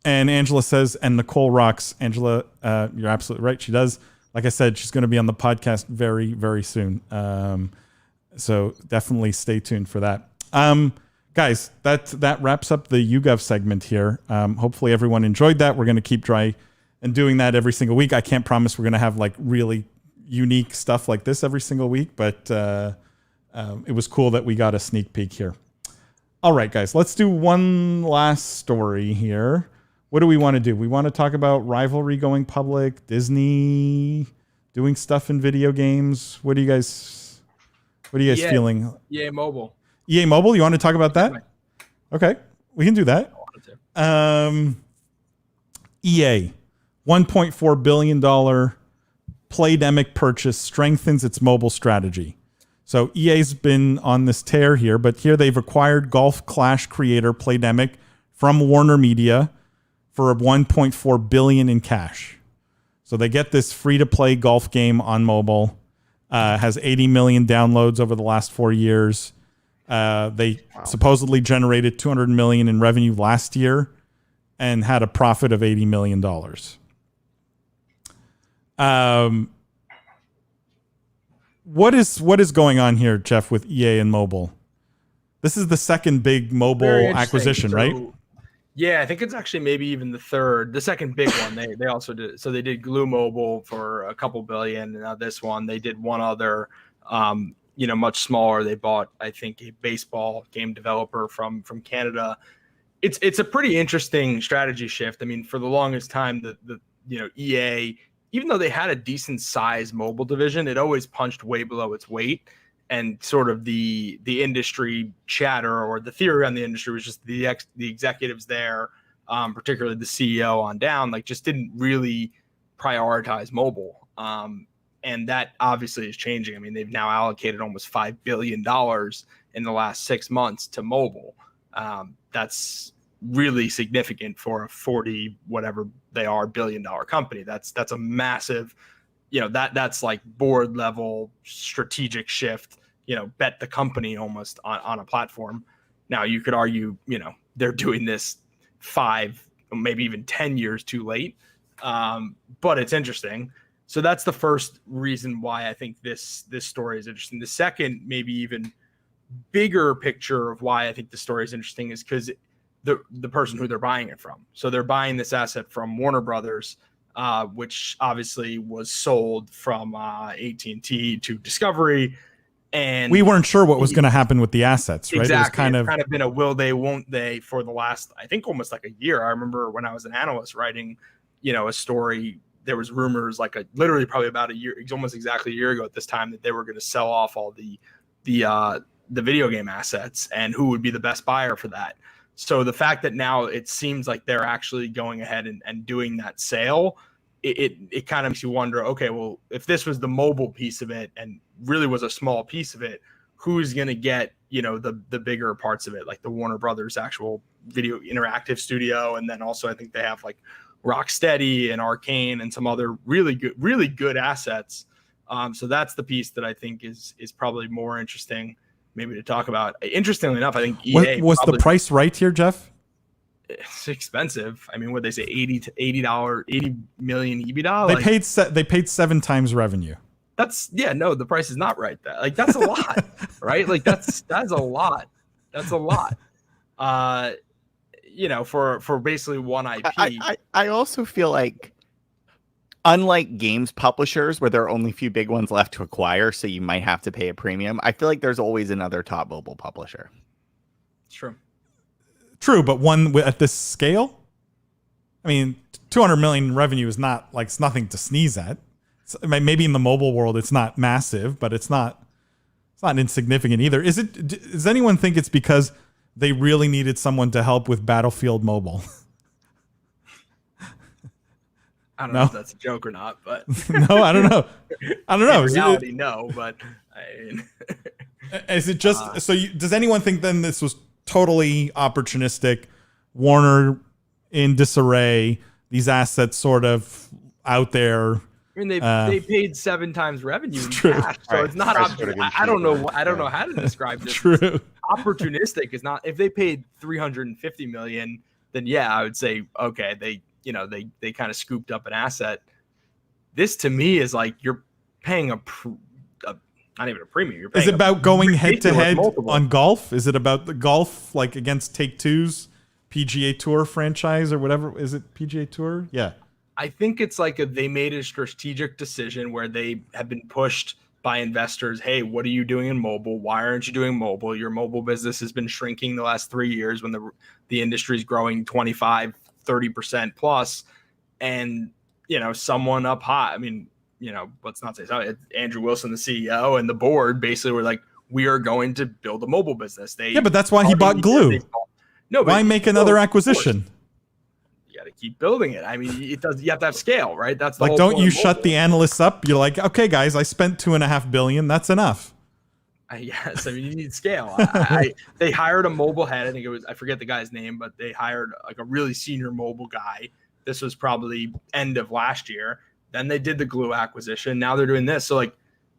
Angela says, and Nicole rocks. Angela, you're absolutely right. She does. Like I said, she's going to be on the podcast very, very soon. So definitely stay tuned for that. Guys, that wraps up the YouGov segment here. Hopefully everyone enjoyed that. We're going to keep doing that every single week. I can't promise we're going to have like really unique stuff like this every single week, but it was cool that we got a sneak peek here. All right, guys, let's do one last story here. What do we want to do? We want to talk about Rivalry going public, Disney doing stuff in video games. What are you guys feeling? EA Mobile. EA Mobile, you want to talk about that? Okay, we can do that. EA, $1.4 billion Playdemic purchase strengthens its mobile strategy. So EA's been on this tear here, but here they've acquired Golf Clash creator Playdemic from Warner Media for $1.4 billion in cash. So they get this free-to-play golf game on mobile. Has 80 million downloads over the last 4 years. They supposedly generated $200 million in revenue last year and had a profit of $80 million. What is going on here, Jeff, with EA and mobile? This is the second big mobile acquisition, right? Yeah, I think it's actually maybe even the third. The second big one, they also did. So they did Glue Mobile for a couple billion, and now this one they did one other, much smaller. They bought, I think, a baseball game developer from Canada. it's a pretty interesting strategy shift. I mean, for the longest time, the EA, even though they had a decent size mobile division, it always punched way below its weight. And sort of the industry chatter, or the theory on the industry, was just the executives there, particularly the CEO on down, like just didn't really prioritize mobile. And that obviously is changing. I mean, they've now allocated almost $5 billion in the last 6 months to mobile. That's really significant for a 40 whatever they are billion-dollar company. That's a massive, that's like board level strategic shift, bet the company almost on a platform. Now you could argue, they're doing this 5, maybe even 10 years too late. But it's interesting. So that's the first reason why I think this story is interesting. The second, maybe even bigger picture of why I think the story is interesting is because the person who they're buying it from. So they're buying this asset from Warner Brothers, which obviously was sold from AT&T to Discovery. And we weren't sure what was going to happen with the assets, right? Exactly. It was kind of been a will they, won't they for the last, I think, almost like a year. I remember when I was an analyst writing, a story, there was rumors literally probably about a year, almost exactly a year ago at this time, that they were going to sell off all the video game assets and who would be the best buyer for that. So the fact that now it seems like they're actually going ahead and doing that sale, it kind of makes you wonder, okay, well, if this was the mobile piece of it and really was a small piece of it, who's going to get, the bigger parts of it, like the Warner Brothers actual video interactive studio. And then also I think they have like Rocksteady and Arcane and some other really good assets. So that's the piece that I think is probably more interesting maybe to talk about. Interestingly enough, I think EA was the price right here, Jeff? It's expensive. I mean, what they say, $80 million EBITDA. They paid 7 times revenue. The price is not right. That's a lot, right? Like that's a lot. That's a lot. For basically one IP. I also feel like, unlike games publishers where there are only a few big ones left to acquire, so you might have to pay a premium, I feel like there's always another top mobile publisher. It's true. True, but one at this scale? I mean, 200 million revenue is not like, it's nothing to sneeze at. Maybe in the mobile world it's not massive, but it's not insignificant either. Does anyone think it's because they really needed someone to help with Battlefield Mobile? I don't know if that's a joke or not, but no, I don't know. I don't know. In reality, no, but is it just does anyone think then this was totally opportunistic? Warner in disarray, these assets sort of out there. I mean, they paid 7 times revenue in true. cash, so it's not. I don't know. I don't know how to describe this. True. Opportunistic is not. If they paid $350 million, then yeah, I would say okay. They kind of scooped up an asset. This to me is like you're paying not even a premium. You're paying. Is it about going head to head on golf? Is it about the golf like against Take-Two's PGA Tour franchise or whatever? Is it PGA Tour? Yeah. I think it's like they made a strategic decision where they have been pushed by investors. Hey, what are you doing in mobile? Why aren't you doing mobile? Your mobile business has been shrinking the last 3 years when the industry is growing 25-30% plus. And, someone up high, I mean, let's not say so. Andrew Wilson, the CEO, and the board basically were like, we are going to build a mobile business. But that's why he bought Glue. No, why make another acquisition? You got to keep building it. I mean, you have to have scale, right? That's the like, whole don't point you of shut mobile. the analysts up? You're like, okay, guys, I spent $2.5 billion. That's enough. Yes, I mean, you need scale. They hired a mobile head. I think I forget the guy's name, but they hired like a really senior mobile guy. This was probably end of last year. Then they did the Glue acquisition. Now they're doing this. So like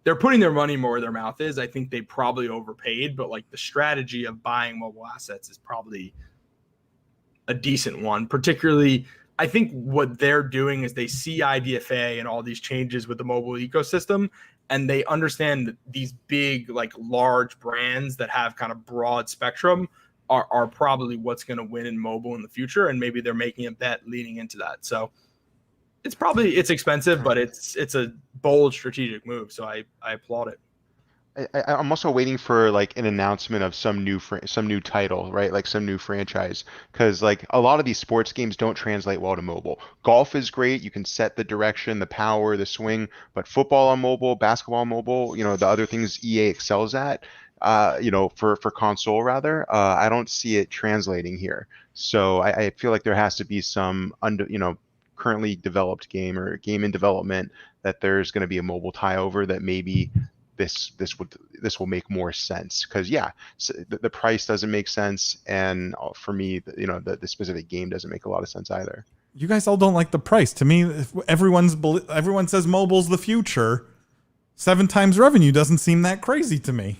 they're putting their money more where their mouth is. I think they probably overpaid, but like the strategy of buying mobile assets is probably a decent one. Particularly, I think what they're doing is they see IDFA and all these changes with the mobile ecosystem, and they understand that these big, like large brands that have kind of broad spectrum are probably what's going to win in mobile in the future. And maybe they're making a bet leaning into that. So it's expensive, but it's a bold strategic move. So I applaud it. I'm also waiting for like an announcement of some new title, right? Like some new franchise, because like a lot of these sports games don't translate well to mobile. Golf is great; you can set the direction, the power, the swing, but football on mobile, basketball on mobile, the other things EA excels at, for console rather, I don't see it translating here. So I feel like there has to be some currently developed game or game in development that there's going to be a mobile tie over that maybe this will make more sense, because the price doesn't make sense, and for me the specific game doesn't make a lot of sense either. You guys all don't like the price. To me, if everyone says mobile's the future, 7 times revenue doesn't seem that crazy to me.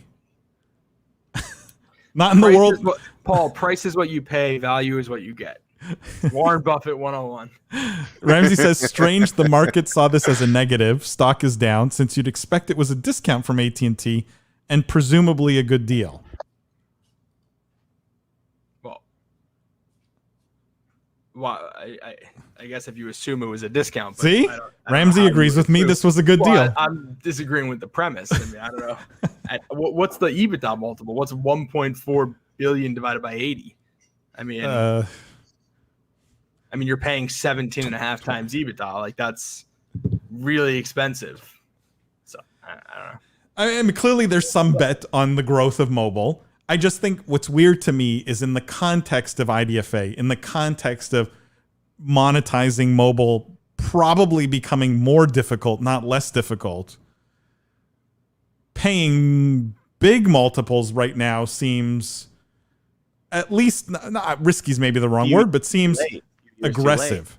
Not in the world. Paul, price is what you pay, value is what you get. Warren Buffett 101. Ramsey says, strange the market saw this as a negative. Stock is down since you'd expect it was a discount from AT&T and presumably a good deal. Well, I guess if you assume it was a discount. But See? Ramsey agrees with me. This was a good deal. I'm disagreeing with the premise. I mean, I don't know. What's the EBITDA multiple? What's 1.4 billion divided by 80? I mean, you're paying 17 and a half times EBITDA. Like, that's really expensive. So I don't know. I mean, clearly there's some bet on the growth of mobile. I just think what's weird to me is in the context of IDFA, in the context of monetizing mobile probably becoming more difficult, not less difficult. Paying big multiples right now seems, at least, not risky is maybe the wrong word, but seems aggressive.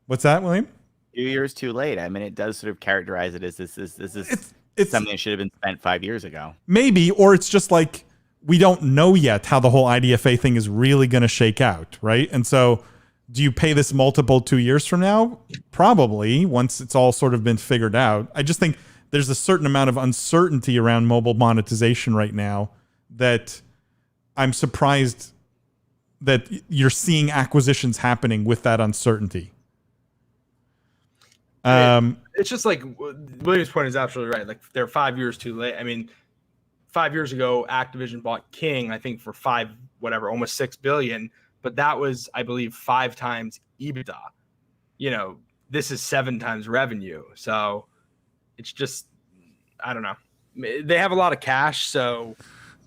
What's that, William? 2 years too late. I mean, it does sort of characterize it as this is something that should have been spent 5 years ago. Maybe, or it's just like we don't know yet how the whole IDFA thing is really going to shake out, right? And so do you pay this multiple 2 years from now? Probably, once it's all sort of been figured out. I just think there's a certain amount of uncertainty around mobile monetization right now that I'm surprised that you're seeing acquisitions happening with that uncertainty. It's just like William's point is absolutely right. Like, they're 5 years too late. I mean, 5 years ago, Activision bought King, I think, for almost $6 billion. But that was, I believe, 5 times EBITDA. This is 7 times revenue. So it's just, I don't know. They have a lot of cash, so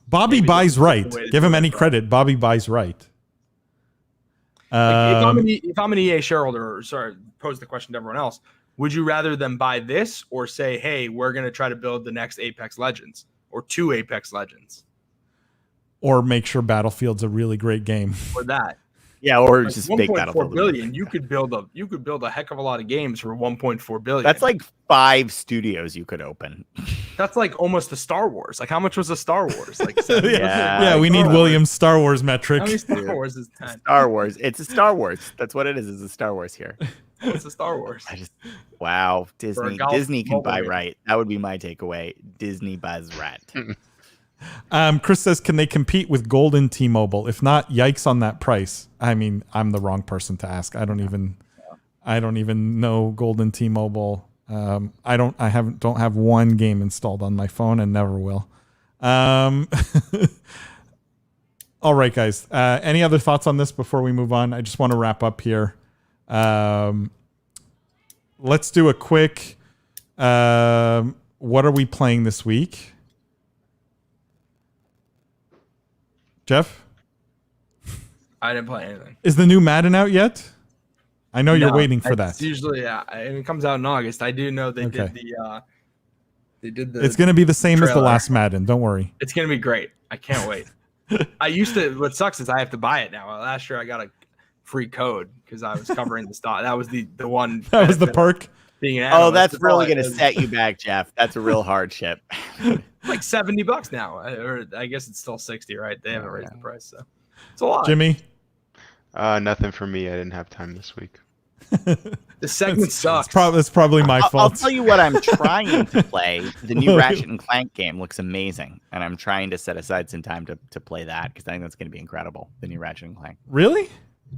Bobby buys right. Give him any credit. Bobby buys right. If I'm an EA shareholder, or sorry, pose the question to everyone else, would you rather them buy this or say, hey, we're going to try to build the next Apex Legends or 2 Apex Legends? Or make sure Battlefield's a really great game. Or that. Yeah, or just make Battlefield. $1.4 billion. You could build a heck of a lot of games for $1.4 billion. That's like 5 studios you could open. That's like almost a Star Wars. Like, how much was a Star Wars? Like, yeah, we need William's Star Wars metric. How many Star Wars is 10? Star Wars. It's a Star Wars. That's what it is. It's a Star Wars here. It's a Star Wars. Wow. Disney can buy right. That would be my takeaway. Disney buys right. Chris says, can they compete with Golden T-Mobile? If not, yikes on that price. I mean, I'm the wrong person to ask. I don't even know Golden T-Mobile. I don't have one game installed on my phone and never will. All right, guys. Any other thoughts on this before we move on? I just want to wrap up here. Let's do a quick, what are we playing this week? Jeff? I didn't play anything. Is the new Madden out yet? I know you're waiting for that. Usually, and it comes out in August. I do know they did the. It's going to be the same as the last Madden. Don't worry. It's going to be great. I can't wait. What sucks is I have to buy it now. Last year I got a free code because I was covering the stock. That was the one. That was the perk. Being an analyst, that's really going to set you back, Jeff. That's a real hardship. Like $70 now, or I guess it's still 60, right? They haven't raised the price, so it's a lot. Jimmy, nothing for me. I didn't have time this week. The segment sucks. It's probably my fault. I'll tell you what I'm trying to play. The new Ratchet and Clank game looks amazing, and I'm trying to set aside some time to play that because I think that's going to be incredible. The new Ratchet and Clank. Really?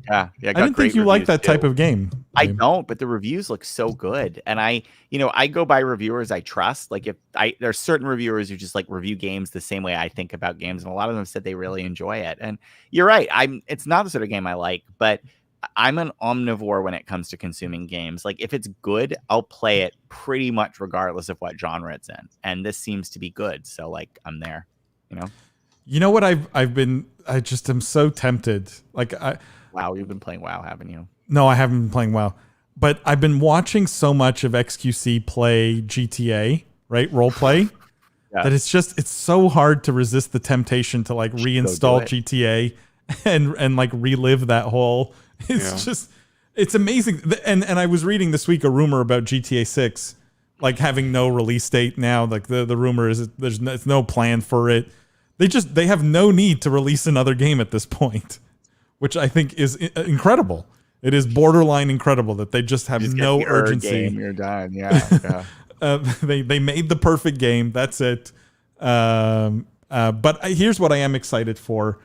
Yeah, I didn't think you liked that type of game. I don't, but the reviews look so good, and I go by reviewers I trust. Like there's certain reviewers who just like review games the same way I think about games, and a lot of them said they really enjoy it. And you're right, it's not the sort of game I like, but I'm an omnivore when it comes to consuming games. Like if it's good, I'll play it pretty much regardless of what genre it's in, and this seems to be good, so like I'm there. You know what I just am so tempted. Like Wow, you've been playing WoW, haven't you? No, I haven't been playing WoW. But I've been watching so much of XQC play GTA, right? Role play. That it's so hard to resist the temptation to like reinstall GTA and like relive that whole. It's amazing. And I was reading this week a rumor about GTA 6 like having no release date now. Like the rumor is there's no plan for it. They have no need to release another game at this point, which I think is incredible. It is borderline incredible that they just have no urgency. Game, you're done. Yeah. They made the perfect game. That's it. But here's what I am excited for.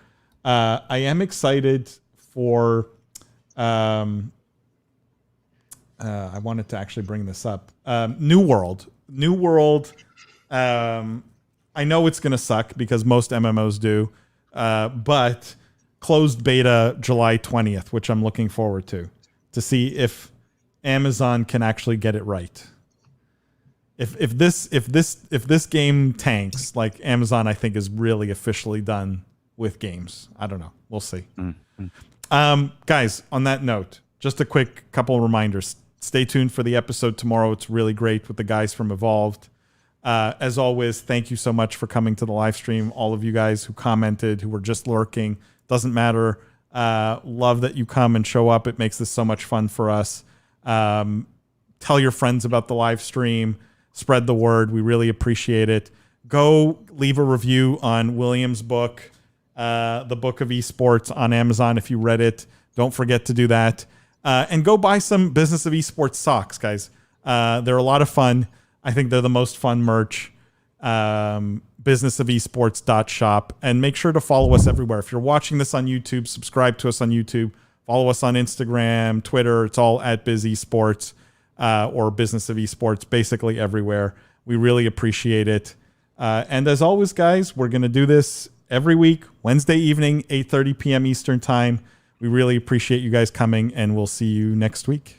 I am excited for. I wanted to actually bring this up. New World. I know it's going to suck because most MMOs do, but closed beta July 20th, which I'm looking forward to see if Amazon can actually get it right. If this game tanks, like Amazon, I think is really officially done with games. I don't know. We'll see. Guys, on that note, just a quick couple of reminders. Stay tuned for the episode tomorrow. It's really great with the guys from Evolved. As always, thank you so much for coming to the live stream. All of you guys who commented, who were just lurking, doesn't matter. Love that you come and show up. It makes this so much fun for us. Tell your friends about the live stream. Spread the word. We really appreciate it. Go leave a review on William's book, The Book of Esports on Amazon if you read it. Don't forget to do that. And go buy some Business of Esports socks, guys. They're a lot of fun. I think they're the most fun merch. Businessofesports.shop. And make sure to follow us everywhere. If you're watching this on YouTube, subscribe to us on YouTube. Follow us on Instagram, Twitter. It's all at Biz Esports or Business of Esports, basically everywhere. We really appreciate it. And as always, guys, we're going to do this every week, Wednesday evening, 8:30 p.m. Eastern Time. We really appreciate you guys coming, and we'll see you next week.